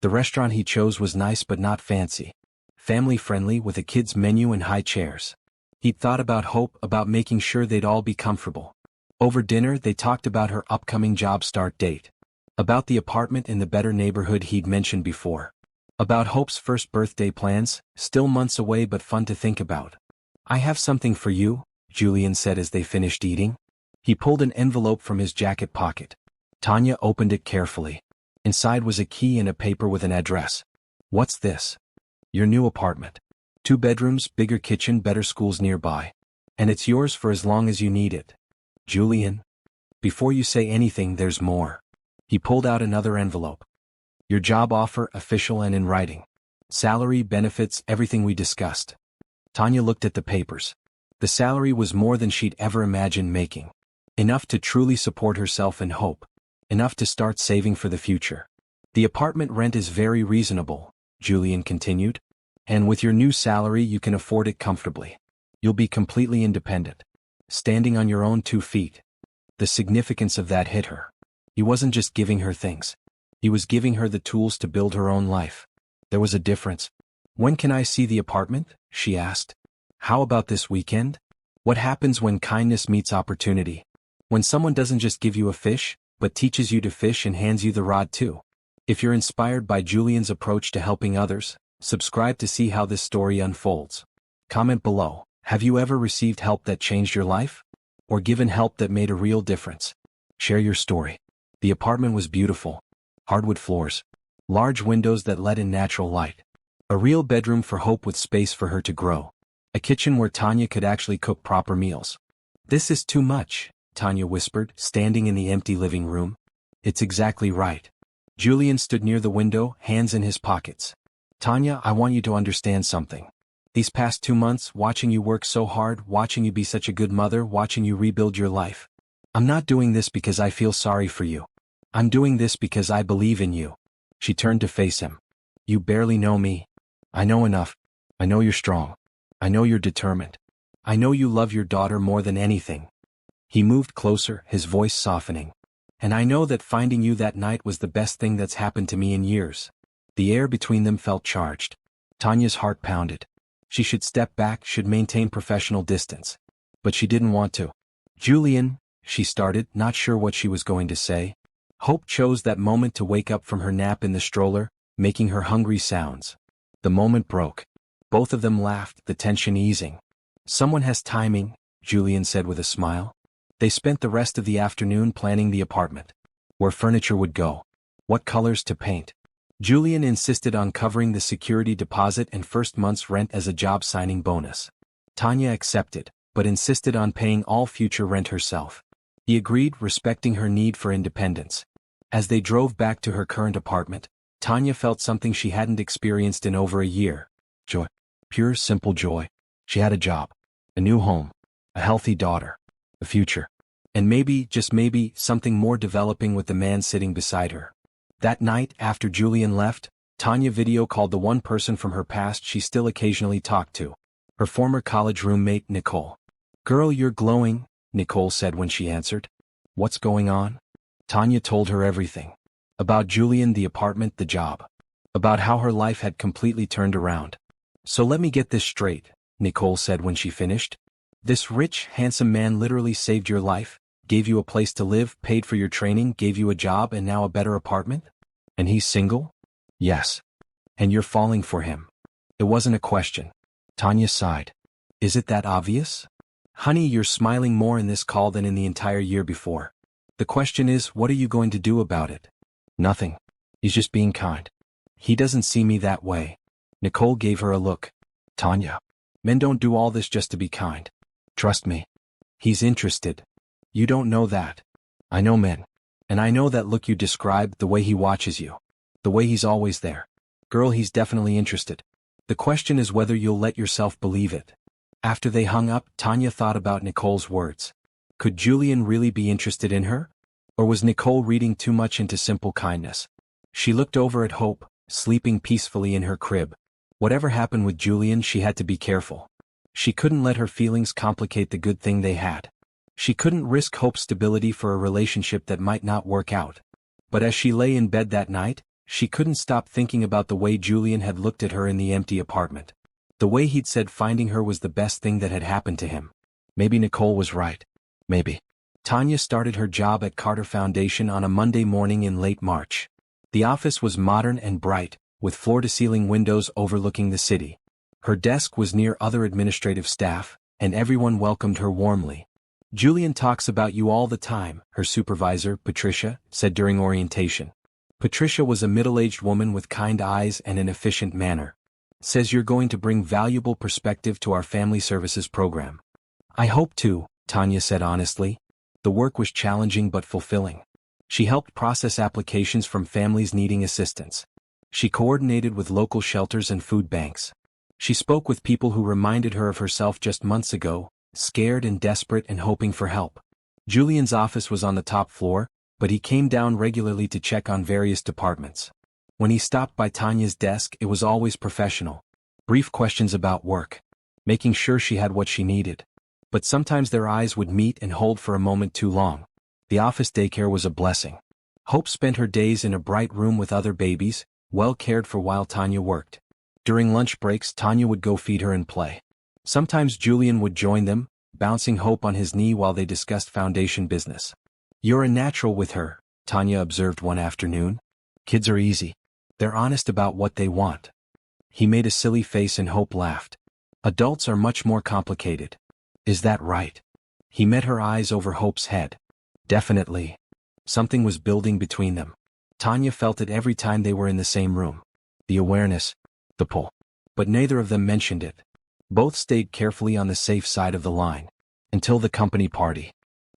The restaurant he chose was nice but not fancy. Family-friendly with a kids' menu and high chairs. He'd thought about Hope, about making sure they'd all be comfortable. Over dinner, they talked about her upcoming job start date. About the apartment in the better neighborhood he'd mentioned before. About Hope's first birthday plans, still months away but fun to think about. "I have something for you," Julian said as they finished eating. He pulled an envelope from his jacket pocket. Tanya opened it carefully. Inside was a key and a paper with an address. "What's this?" "Your new apartment. 2 bedrooms, bigger kitchen, better schools nearby. And it's yours for as long as you need it." "Julian." "Before you say anything, there's more." He pulled out another envelope. "Your job offer, official and in writing. Salary, benefits, everything we discussed." Tanya looked at the papers. The salary was more than she'd ever imagined making. Enough to truly support herself and Hope. Enough to start saving for the future. "The apartment rent is very reasonable," Julian continued. "And with your new salary you can afford it comfortably. You'll be completely independent. Standing on your own 2 feet. The significance of that hit her. He wasn't just giving her things. He was giving her the tools to build her own life. There was a difference. "When can I see the apartment?" she asked. "How about this weekend?" What happens when kindness meets opportunity? When someone doesn't just give you a fish, but teaches you to fish and hands you the rod too. If you're inspired by Julian's approach to helping others, subscribe to see how this story unfolds. Comment below, have you ever received help that changed your life? Or given help that made a real difference? Share your story. The apartment was beautiful. Hardwood floors. Large windows that let in natural light. A real bedroom for Hope with space for her to grow. A kitchen where Tanya could actually cook proper meals. "This is too much," Tanya whispered, standing in the empty living room. "It's exactly right." Julian stood near the window, hands in his pockets. "Tanya, I want you to understand something. These past 2 months, watching you work so hard, watching you be such a good mother, watching you rebuild your life. I'm not doing this because I feel sorry for you. I'm doing this because I believe in you." She turned to face him. "You barely know me. I know enough. I know you're strong. I know you're determined. I know you love your daughter more than anything." He moved closer, his voice softening. "And I know that finding you that night was the best thing that's happened to me in years." The air between them felt charged. Tanya's heart pounded. She should step back, should maintain professional distance. But she didn't want to. "Julian," she started, not sure what she was going to say. Hope chose that moment to wake up from her nap in the stroller, making her hungry sounds. The moment broke. Both of them laughed, the tension easing. "Someone has timing," Julian said with a smile. They spent the rest of the afternoon planning the apartment. Where furniture would go. What colors to paint. Julian insisted on covering the security deposit and first month's rent as a job signing bonus. Tanya accepted, but insisted on paying all future rent herself. He agreed, respecting her need for independence. As they drove back to her current apartment, Tanya felt something she hadn't experienced in over a year. Joy. Pure, simple joy. She had a job. A new home. A healthy daughter. A future. And maybe, just maybe, something more developing with the man sitting beside her. That night, after Julian left, Tanya video called the one person from her past she still occasionally talked to. Her former college roommate, Nicole. "Girl, you're glowing," Nicole said when she answered. "What's going on?" Tanya told her everything. About Julian, the apartment, the job. About how her life had completely turned around. "So let me get this straight," Nicole said when she finished. "This rich, handsome man literally saved your life, gave you a place to live, paid for your training, gave you a job and now a better apartment? And he's single?" "Yes." "And you're falling for him?" It wasn't a question. Tanya sighed. "Is it that obvious?" "Honey, you're smiling more in this call than in the entire year before. The question is, what are you going to do about it?" "Nothing. He's just being kind." "He doesn't see me that way." Nicole gave her a look. "Tanya, men don't do all this just to be kind. Trust me. He's interested." "You don't know that." "I know men. And I know that look you described, the way he watches you. The way he's always there. Girl, he's definitely interested. The question is whether you'll let yourself believe it." After they hung up, Tanya thought about Nicole's words. Could Julian really be interested in her? Or was Nicole reading too much into simple kindness? She looked over at Hope, sleeping peacefully in her crib. Whatever happened with Julian, she had to be careful. She couldn't let her feelings complicate the good thing they had. She couldn't risk Hope's stability for a relationship that might not work out. But as she lay in bed that night, she couldn't stop thinking about the way Julian had looked at her in the empty apartment. The way he'd said finding her was the best thing that had happened to him. Maybe Nicole was right. Maybe. Tanya started her job at Carter Foundation on a Monday morning in late March. The office was modern and bright, with floor-to-ceiling windows overlooking the city. Her desk was near other administrative staff, and everyone welcomed her warmly. "Julian talks about you all the time," her supervisor, Patricia, said during orientation. Patricia was a middle-aged woman with kind eyes and an efficient manner. "Says you're going to bring valuable perspective to our family services program." "I hope to," Tanya said honestly. The work was challenging but fulfilling. She helped process applications from families needing assistance. She coordinated with local shelters and food banks. She spoke with people who reminded her of herself just months ago, scared and desperate and hoping for help. Julian's office was on the top floor, but he came down regularly to check on various departments. When he stopped by Tanya's desk, it was always professional. Brief questions about work. Making sure she had what she needed. But sometimes their eyes would meet and hold for a moment too long. The office daycare was a blessing. Hope spent her days in a bright room with other babies, well cared for while Tanya worked. During lunch breaks, Tanya would go feed her and play. Sometimes Julian would join them, bouncing Hope on his knee while they discussed foundation business. "You're a natural with her," Tanya observed one afternoon. "Kids are easy. They're honest about what they want." He made a silly face and Hope laughed. "Adults are much more complicated." "Is that right?" He met her eyes over Hope's head. "Definitely." Something was building between them. Tanya felt it every time they were in the same room. The awareness, the pull. But neither of them mentioned it. Both stayed carefully on the safe side of the line. Until the company party.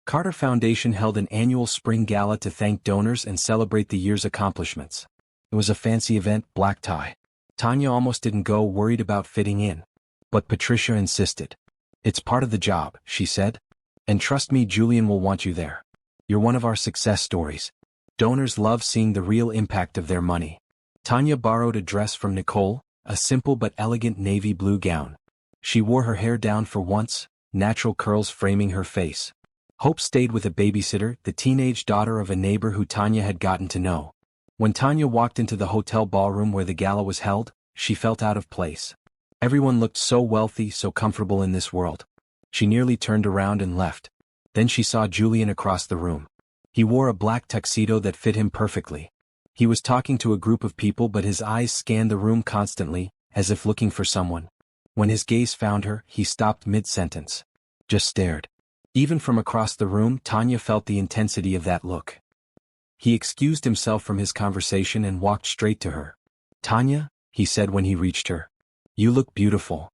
Carter Foundation held an annual spring gala to thank donors and celebrate the year's accomplishments. It was a fancy event, black tie. Tanya almost didn't go, worried about fitting in. But Patricia insisted. "It's part of the job," she said. "And trust me, Julian will want you there. You're one of our success stories." Donors love seeing the real impact of their money. Tanya borrowed a dress from Nicole, a simple but elegant navy blue gown. She wore her hair down for once, natural curls framing her face. Hope stayed with a babysitter, the teenage daughter of a neighbor who Tanya had gotten to know. When Tanya walked into the hotel ballroom where the gala was held, she felt out of place. Everyone looked so wealthy, so comfortable in this world. She nearly turned around and left. Then she saw Julian across the room. He wore a black tuxedo that fit him perfectly. He was talking to a group of people, but his eyes scanned the room constantly, as if looking for someone. When his gaze found her, he stopped mid-sentence. Just stared. Even from across the room, Tanya felt the intensity of that look. He excused himself from his conversation and walked straight to her. "Tanya," he said when he reached her. "You look beautiful."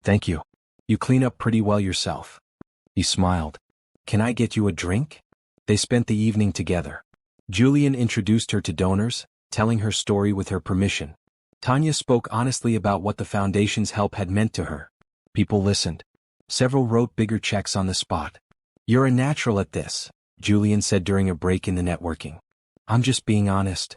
"Thank you. You clean up pretty well yourself." He smiled. "Can I get you a drink?" They spent the evening together. Julian introduced her to donors, telling her story with her permission. Tanya spoke honestly about what the foundation's help had meant to her. People listened. Several wrote bigger checks on the spot. "You're a natural at this," Julian said during a break in the networking. "I'm just being honest.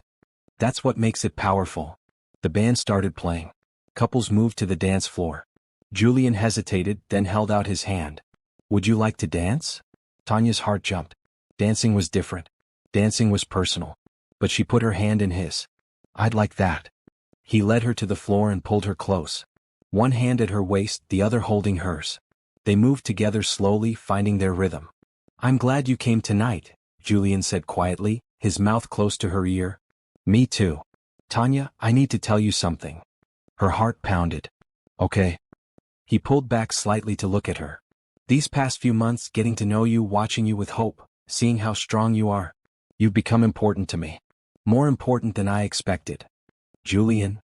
That's what makes it powerful." The band started playing. Couples moved to the dance floor. Julian hesitated, then held out his hand. Would you like to dance? Tanya's heart jumped. Dancing was different. Dancing was personal. But she put her hand in his. I'd like that. He led her to the floor and pulled her close. One hand at her waist, the other holding hers. They moved together slowly, finding their rhythm. I'm glad you came tonight, Julian said quietly, his mouth close to her ear. Me too. Tanya, I need to tell you something. Her heart pounded. Okay. He pulled back slightly to look at her. These past few months, getting to know you, watching you with hope, seeing how strong you are. You've become important to me. More important than I expected. Julian?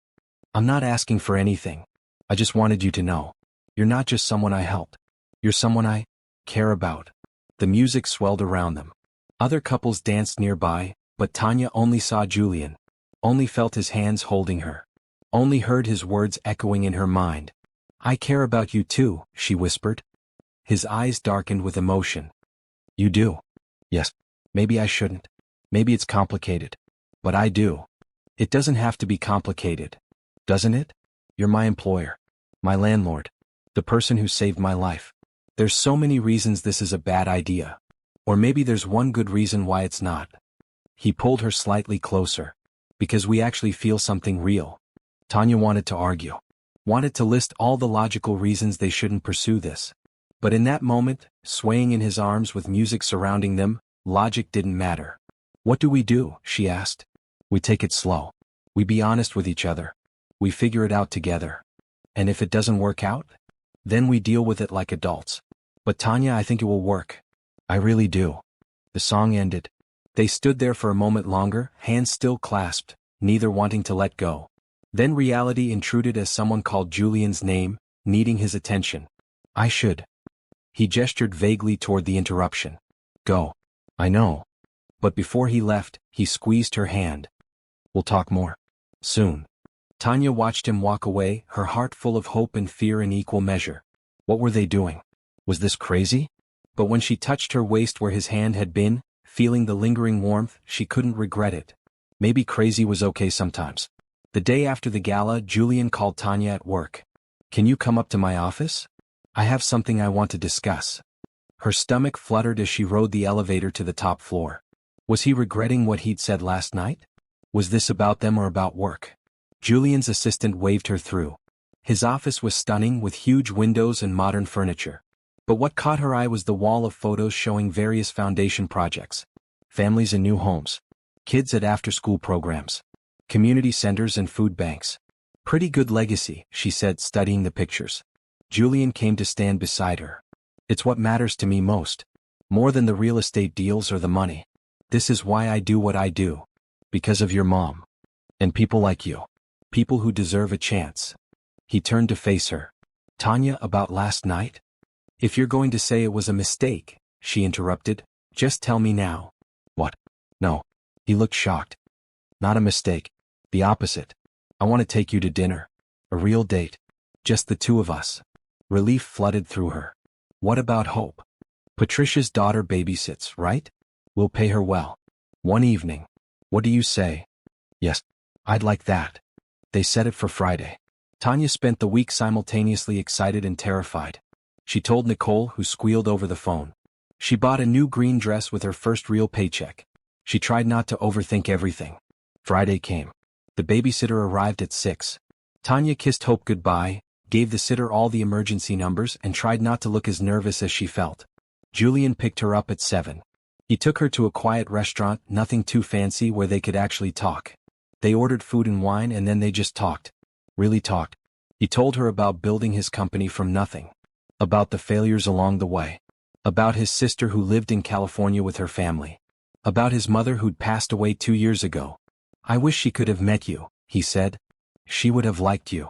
I'm not asking for anything. I just wanted you to know. You're not just someone I helped. You're someone I care about. The music swelled around them. Other couples danced nearby, but Tanya only saw Julian. Only felt his hands holding her. Only heard his words echoing in her mind. I care about you too, she whispered. His eyes darkened with emotion. You do? Yes. Maybe I shouldn't. Maybe it's complicated. But I do. It doesn't have to be complicated. Doesn't it? You're my employer. My landlord. The person who saved my life. There's so many reasons this is a bad idea. Or maybe there's one good reason why it's not. He pulled her slightly closer. Because we actually feel something real. Tanya wanted to argue. Wanted to list all the logical reasons they shouldn't pursue this. But in that moment, swaying in his arms with music surrounding them, logic didn't matter. What do we do? She asked. We take it slow. We be honest with each other. We figure it out together. And if it doesn't work out, then we deal with it like adults. But Tanya, I think it will work. I really do. The song ended. They stood there for a moment longer, hands still clasped, neither wanting to let go. Then reality intruded as someone called Julian's name, needing his attention. I should. He gestured vaguely toward the interruption. Go. I know. But before he left, he squeezed her hand. We'll talk more. Soon. Tanya watched him walk away, her heart full of hope and fear in equal measure. What were they doing? Was this crazy? But when she touched her waist where his hand had been, feeling the lingering warmth, she couldn't regret it. Maybe crazy was okay sometimes. The day after the gala, Julian called Tanya at work. Can you come up to my office? I have something I want to discuss. Her stomach fluttered as she rode the elevator to the top floor. Was he regretting what he'd said last night? Was this about them or about work? Julian's assistant waved her through. His office was stunning with huge windows and modern furniture. But what caught her eye was the wall of photos showing various foundation projects. Families in new homes. Kids at after-school programs. Community centers and food banks. Pretty good legacy, she said, studying the pictures. Julian came to stand beside her. It's what matters to me most. More than the real estate deals or the money. This is why I do what I do. Because of your mom. And people like you. People who deserve a chance. He turned to face her. Tanya, about last night? If you're going to say it was a mistake, she interrupted, just tell me now. What? No. He looked shocked. Not a mistake. The opposite. I want to take you to dinner. A real date. Just the two of us. Relief flooded through her. What about Hope? Patricia's daughter babysits, right? We'll pay her well. One evening. What do you say? Yes. I'd like that. They set it for Friday. Tanya spent the week simultaneously excited and terrified. She told Nicole, who squealed over the phone. She bought a new green dress with her first real paycheck. She tried not to overthink everything. Friday came. The babysitter arrived at 6. Tanya kissed Hope goodbye, gave the sitter all the emergency numbers and tried not to look as nervous as she felt. Julian picked her up at 7. He took her to a quiet restaurant, nothing too fancy, where they could actually talk. They ordered food and wine and then they just talked. Really talked. He told her about building his company from nothing. About the failures along the way. About his sister who lived in California with her family. About his mother who'd passed away 2 years ago. I wish she could have met you, he said. She would have liked you.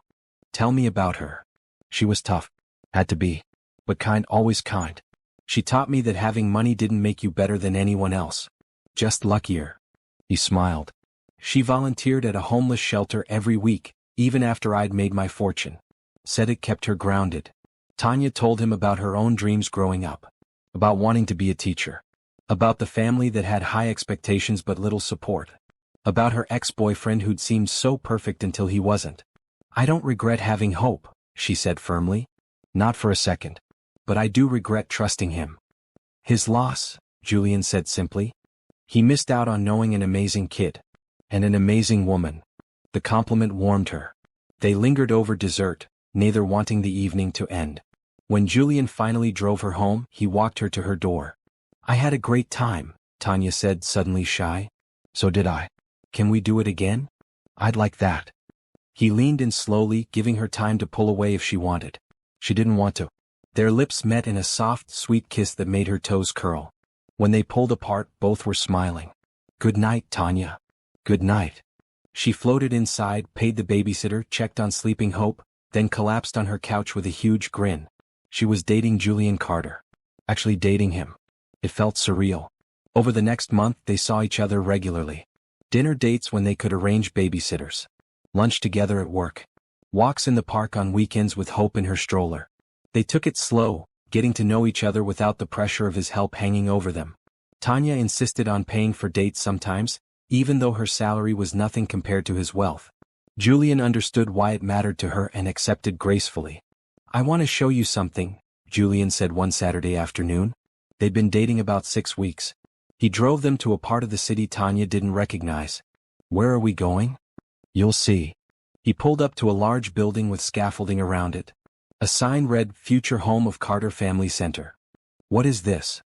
Tell me about her. She was tough. Had to be. But kind, always kind. She taught me that having money didn't make you better than anyone else. Just luckier. He smiled. She volunteered at a homeless shelter every week, even after I'd made my fortune. Said it kept her grounded. Tanya told him about her own dreams growing up. About wanting to be a teacher. About the family that had high expectations but little support. About her ex-boyfriend who'd seemed so perfect until he wasn't. I don't regret having Hope, she said firmly. Not for a second. But I do regret trusting him. His loss, Julian said simply. He missed out on knowing an amazing kid. And an amazing woman. The compliment warmed her. They lingered over dessert, neither wanting the evening to end. When Julian finally drove her home, he walked her to her door. I had a great time, Tanya said, suddenly shy. So did I. Can we do it again? I'd like that. He leaned in slowly, giving her time to pull away if she wanted. She didn't want to. Their lips met in a soft, sweet kiss that made her toes curl. When they pulled apart, both were smiling. Good night, Tanya. Good night. She floated inside, paid the babysitter, checked on sleeping Hope, then collapsed on her couch with a huge grin. She was dating Julian Carter. Actually dating him. It felt surreal. Over the next month, they saw each other regularly. Dinner dates when they could arrange babysitters. Lunch together at work. Walks in the park on weekends with Hope in her stroller. They took it slow, getting to know each other without the pressure of his help hanging over them. Tanya insisted on paying for dates sometimes, even though her salary was nothing compared to his wealth. Julian understood why it mattered to her and accepted gracefully. I want to show you something, Julian said one Saturday afternoon. They'd been dating about 6 weeks. He drove them to a part of the city Tanya didn't recognize. Where are we going? You'll see. He pulled up to a large building with scaffolding around it. A sign read, Future Home of Carter Family Center. What is this?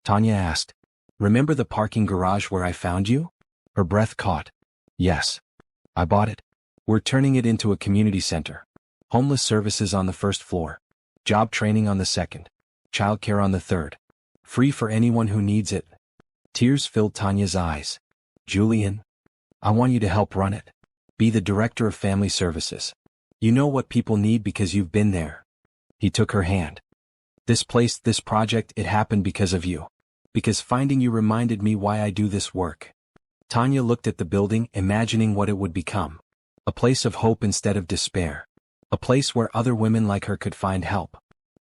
Tanya asked. Remember the parking garage where I found you? Her breath caught. Yes. I bought it. We're turning it into a community center. Homeless services on the first floor. Job training on the second. Childcare on the third. Free for anyone who needs it. Tears filled Tanya's eyes. Julian, I want you to help run it. Be the director of family services. You know what people need because you've been there. He took her hand. This place, this project, it happened because of you. Because finding you reminded me why I do this work. Tanya looked at the building, imagining what it would become. A place of hope instead of despair. A place where other women like her could find help.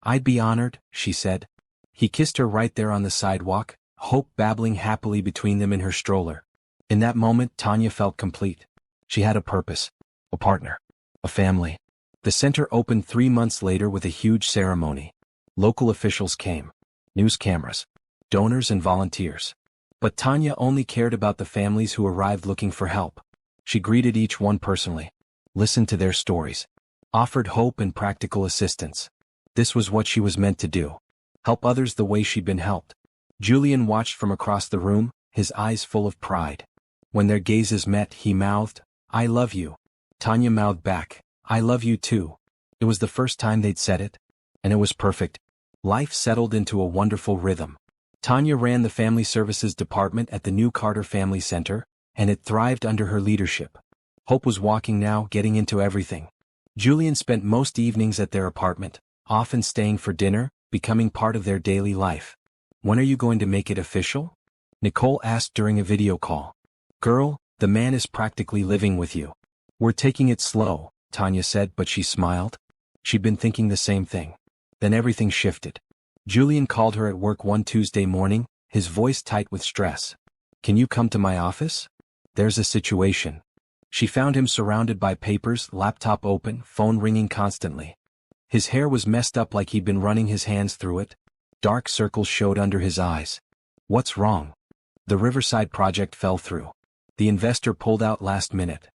I'd be honored, she said. He kissed her right there on the sidewalk, Hope babbling happily between them in her stroller. In that moment, Tanya felt complete. She had a purpose. A partner. A family. The center opened 3 months later with a huge ceremony. Local officials came. News cameras. Donors and volunteers. But Tanya only cared about the families who arrived looking for help. She greeted each one personally. Listened to their stories. Offered hope and practical assistance. This was what she was meant to do. Help others the way she'd been helped. Julian watched from across the room, his eyes full of pride. When their gazes met, he mouthed, I love you. Tanya mouthed back, I love you too. It was the first time they'd said it. And it was perfect. Life settled into a wonderful rhythm. Tanya ran the family services department at the new Carter Family Center, and it thrived under her leadership. Hope was walking now, getting into everything. Julian spent most evenings at their apartment, often staying for dinner, becoming part of their daily life. When are you going to make it official? Nicole asked during a video call. Girl, the man is practically living with you. We're taking it slow, Tanya said, but she smiled. She'd been thinking the same thing. Then everything shifted. Julian called her at work one Tuesday morning, his voice tight with stress. Can you come to my office? There's a situation. She found him surrounded by papers, laptop open, phone ringing constantly. His hair was messed up like he'd been running his hands through it. Dark circles showed under his eyes. What's wrong? The Riverside project fell through. The investor pulled out last minute.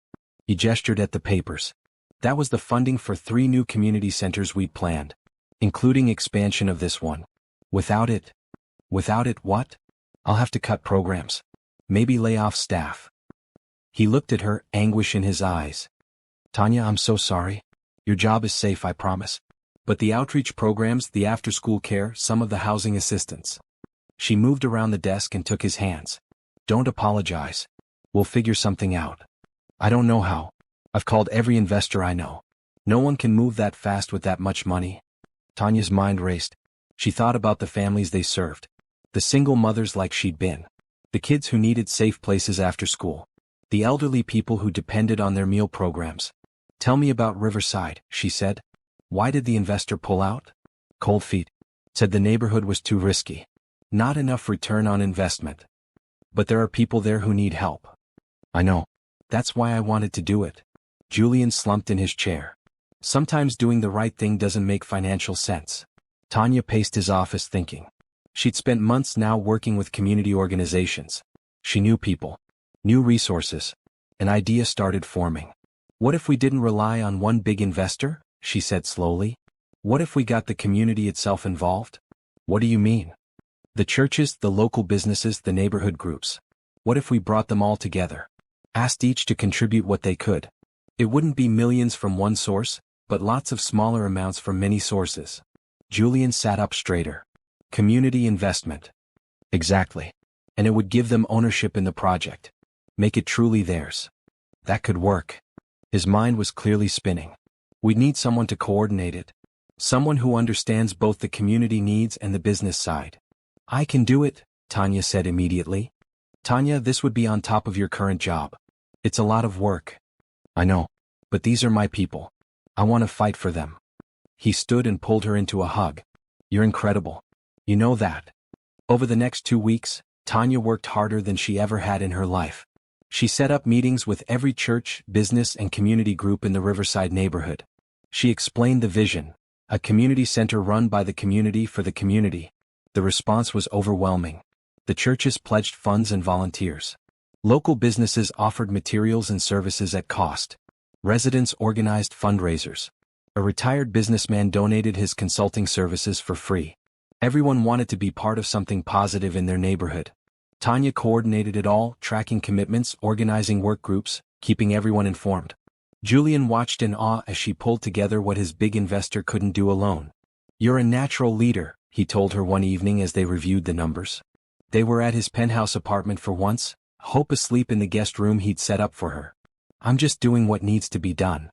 He gestured at the papers. That was the funding for 3 new community centers we'd planned, including expansion of this one. Without it what? I'll have to cut programs. Maybe lay off staff. He looked at her, anguish in his eyes. Tanya, I'm so sorry. Your job is safe, I promise. But the outreach programs, the after-school care, some of the housing assistance. She moved around the desk and took his hands. Don't apologize. We'll figure something out. I don't know how. I've called every investor I know. No one can move that fast with that much money. Tanya's mind raced. She thought about the families they served. The single mothers like she'd been. The kids who needed safe places after school. The elderly people who depended on their meal programs. Tell me about Riverside, she said. Why did the investor pull out? Cold feet. Said the neighborhood was too risky. Not enough return on investment. But there are people there who need help. I know. That's why I wanted to do it. Julian slumped in his chair. Sometimes doing the right thing doesn't make financial sense. Tanya paced his office thinking. She'd spent months now working with community organizations. She knew people, new resources. An idea started forming. What if we didn't rely on one big investor? She said slowly. What if we got the community itself involved? What do you mean? The churches, the local businesses, the neighborhood groups. What if we brought them all together? Asked each to contribute what they could. It wouldn't be millions from one source, but lots of smaller amounts from many sources. Julian sat up straighter. Community investment. Exactly. And it would give them ownership in the project. Make it truly theirs. That could work. His mind was clearly spinning. We'd need someone to coordinate it. Someone who understands both the community needs and the business side. I can do it, Tanya said immediately. Tanya, this would be on top of your current job. It's a lot of work. I know. But these are my people. I want to fight for them. He stood and pulled her into a hug. You're incredible. You know that. Over the next 2 weeks, Tanya worked harder than she ever had in her life. She set up meetings with every church, business, and community group in the Riverside neighborhood. She explained the vision, a community center run by the community for the community. The response was overwhelming. The churches pledged funds and volunteers. Local businesses offered materials and services at cost. Residents organized fundraisers. A retired businessman donated his consulting services for free. Everyone wanted to be part of something positive in their neighborhood. Tanya coordinated it all, tracking commitments, organizing work groups, keeping everyone informed. Julian watched in awe as she pulled together what his big investor couldn't do alone. You're a natural leader, he told her one evening as they reviewed the numbers. They were at his penthouse apartment for once, Hope asleep in the guest room he'd set up for her. I'm just doing what needs to be done.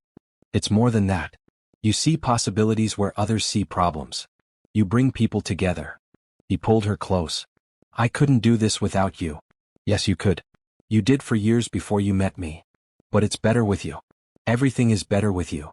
It's more than that. You see possibilities where others see problems. You bring people together. He pulled her close. I couldn't do this without you. Yes, you could. You did for years before you met me. But it's better with you. Everything is better with you.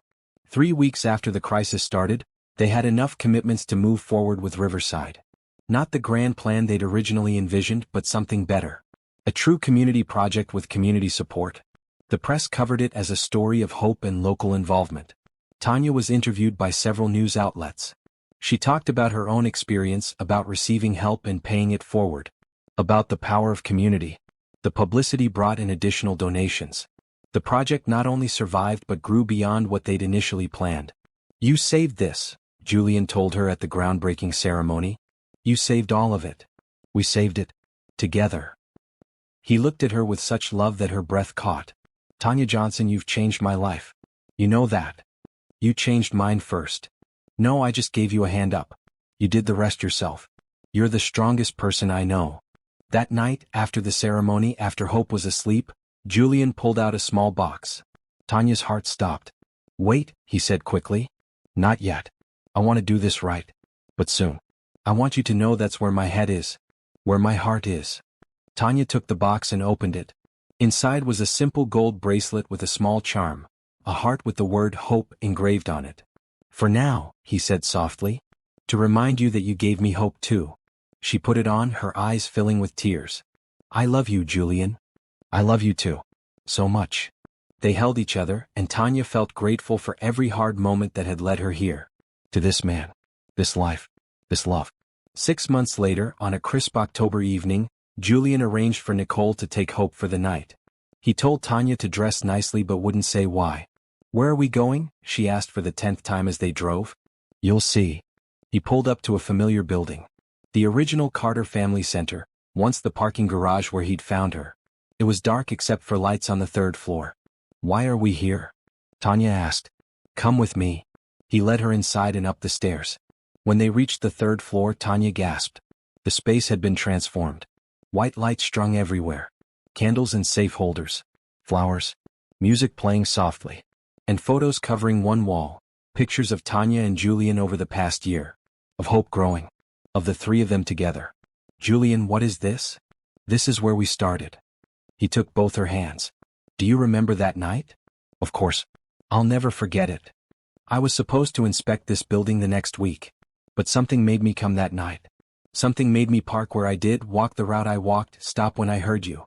3 weeks after the crisis started, they had enough commitments to move forward with Riverside. Not the grand plan they'd originally envisioned, but something better. A true community project with community support. The press covered it as a story of hope and local involvement. Tanya was interviewed by several news outlets. She talked about her own experience, about receiving help and paying it forward. About the power of community. The publicity brought in additional donations. The project not only survived but grew beyond what they'd initially planned. You saved this, Julian told her at the groundbreaking ceremony. You saved all of it. We saved it. Together. He looked at her with such love that her breath caught. Tanya Johnson, you've changed my life. You know that. You changed mine first. No, I just gave you a hand up. You did the rest yourself. You're the strongest person I know. That night, after the ceremony, after Hope was asleep, Julian pulled out a small box. Tanya's heart stopped. Wait, he said quickly. Not yet. I want to do this right. But soon. I want you to know that's where my head is. Where my heart is. Tanya took the box and opened it. Inside was a simple gold bracelet with a small charm, a heart with the word hope engraved on it. For now, he said softly. To remind you that you gave me hope too. She put it on, her eyes filling with tears. I love you, Julian. I love you too. So much. They held each other, and Tanya felt grateful for every hard moment that had led her here. To this man. This life. This love. 6 months later, on a crisp October evening, Julian arranged for Nicole to take Hope for the night. He told Tanya to dress nicely but wouldn't say why. Where are we going? She asked for the 10th time as they drove. You'll see. He pulled up to a familiar building. The original Carter Family Center, once the parking garage where he'd found her. It was dark except for lights on the 3rd floor. Why are we here? Tanya asked. Come with me. He led her inside and up the stairs. When they reached the 3rd floor, Tanya gasped. The space had been transformed. White lights strung everywhere. Candles and safe holders. Flowers. Music playing softly. And photos covering one wall. Pictures of Tanya and Julian over the past year. Of hope growing. Of the 3 of them together. Julian, what is this? This is where we started. He took both her hands. Do you remember that night? Of course. I'll never forget it. I was supposed to inspect this building the next week. But something made me come that night. Something made me park where I did, walk the route I walked, stop when I heard you.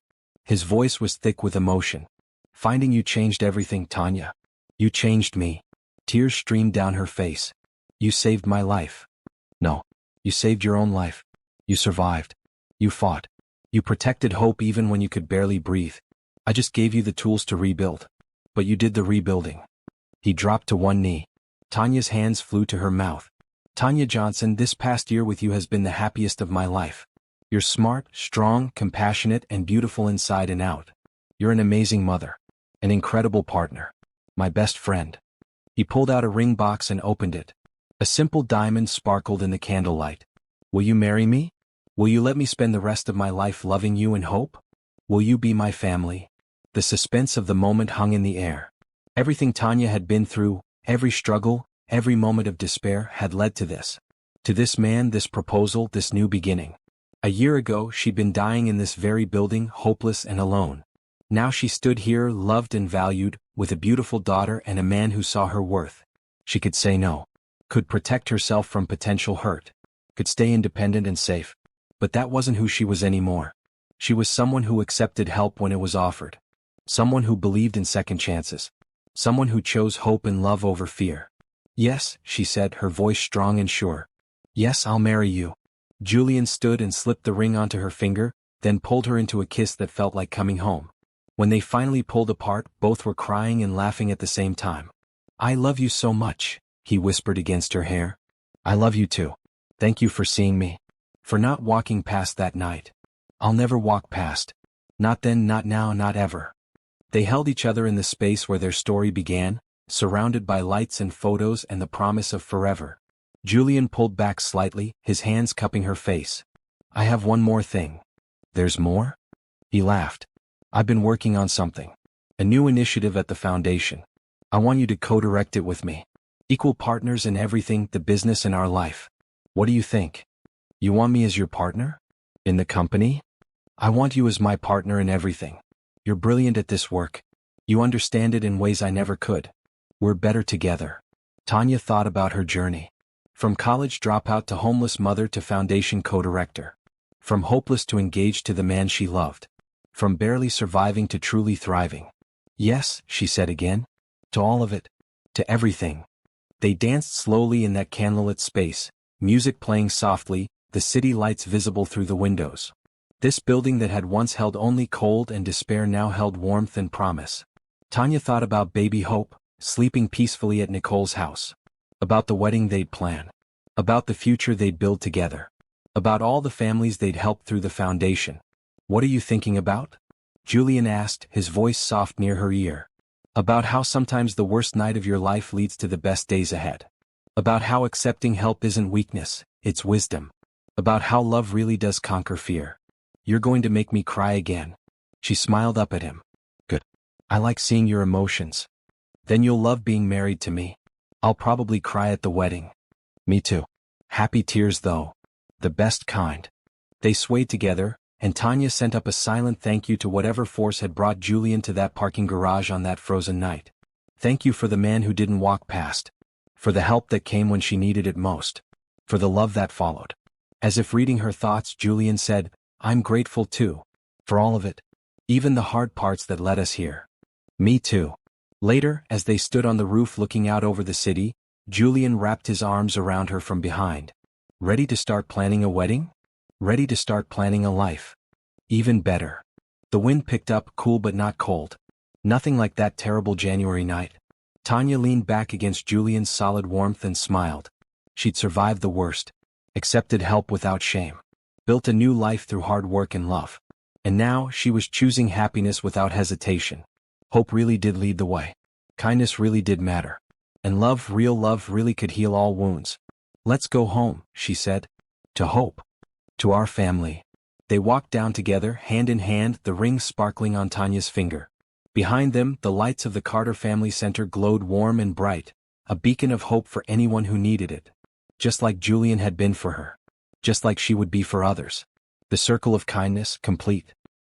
His voice was thick with emotion. Finding you changed everything, Tanya. You changed me. Tears streamed down her face. You saved my life. No. You saved your own life. You survived. You fought. You protected hope even when you could barely breathe. I just gave you the tools to rebuild. But you did the rebuilding. He dropped to one knee. Tanya's hands flew to her mouth. Tanya Johnson, this past year with you has been the happiest of my life. You're smart, strong, compassionate, and beautiful inside and out. You're an amazing mother. An incredible partner. My best friend. He pulled out a ring box and opened it. A simple diamond sparkled in the candlelight. Will you marry me? Will you let me spend the rest of my life loving you in hope? Will you be my family? The suspense of the moment hung in the air. Everything Tanya had been through, every struggle, every moment of despair had led to this. To this man, this proposal, this new beginning. A year ago, she'd been dying in this very building, hopeless and alone. Now she stood here, loved and valued, with a beautiful daughter and a man who saw her worth. She could say no. Could protect herself from potential hurt. Could stay independent and safe. But that wasn't who she was anymore. She was someone who accepted help when it was offered. Someone who believed in second chances. Someone who chose hope and love over fear. Yes, she said, her voice strong and sure. Yes, I'll marry you. Julian stood and slipped the ring onto her finger, then pulled her into a kiss that felt like coming home. When they finally pulled apart, both were crying and laughing at the same time. I love you so much, he whispered against her hair. I love you too. Thank you for seeing me. For not walking past that night. I'll never walk past. Not then, not now, not ever. They held each other in the space where their story began, surrounded by lights and photos and the promise of forever. Julian pulled back slightly, his hands cupping her face. I have one more thing. There's more? He laughed. I've been working on something. A new initiative at the foundation. I want you to co-direct it with me. Equal partners in everything, the business and our life. What do you think? You want me as your partner? In the company? I want you as my partner in everything. You're brilliant at this work. You understand it in ways I never could. We're better together. Tanya thought about her journey. From college dropout to homeless mother to foundation co-director. From hopeless to engaged to the man she loved. From barely surviving to truly thriving. Yes, she said again. To all of it. To everything. They danced slowly in that candlelit space, music playing softly, the city lights visible through the windows. This building that had once held only cold and despair now held warmth and promise. Tanya thought about baby Hope, sleeping peacefully at Nicole's house. About the wedding they'd plan. About the future they'd build together. About all the families they'd help through the foundation. What are you thinking about? Julian asked, his voice soft near her ear. About how sometimes the worst night of your life leads to the best days ahead. About how accepting help isn't weakness, it's wisdom. About how love really does conquer fear. You're going to make me cry again. She smiled up at him. Good. I like seeing your emotions. Then you'll love being married to me. I'll probably cry at the wedding. Me too. Happy tears though. The best kind. They swayed together, and Tanya sent up a silent thank you to whatever force had brought Julian to that parking garage on that frozen night. Thank you for the man who didn't walk past. For the help that came when she needed it most. For the love that followed. As if reading her thoughts, Julian said, I'm grateful too. For all of it. Even the hard parts that led us here. Me too. Later, as they stood on the roof looking out over the city, Julian wrapped his arms around her from behind. Ready to start planning a wedding? Ready to start planning a life. Even better. The wind picked up, cool but not cold. Nothing like that terrible January night. Tanya leaned back against Julian's solid warmth and smiled. She'd survived the worst. Accepted help without shame. Built a new life through hard work and love. And now, she was choosing happiness without hesitation. Hope really did lead the way. Kindness really did matter. And love, real love, really could heal all wounds. Let's go home, she said. To Hope. To our family. They walked down together, hand in hand, the ring sparkling on Tanya's finger. Behind them, the lights of the Carter Family Center glowed warm and bright, a beacon of hope for anyone who needed it. Just like Julian had been for her. Just like she would be for others. The circle of kindness, complete.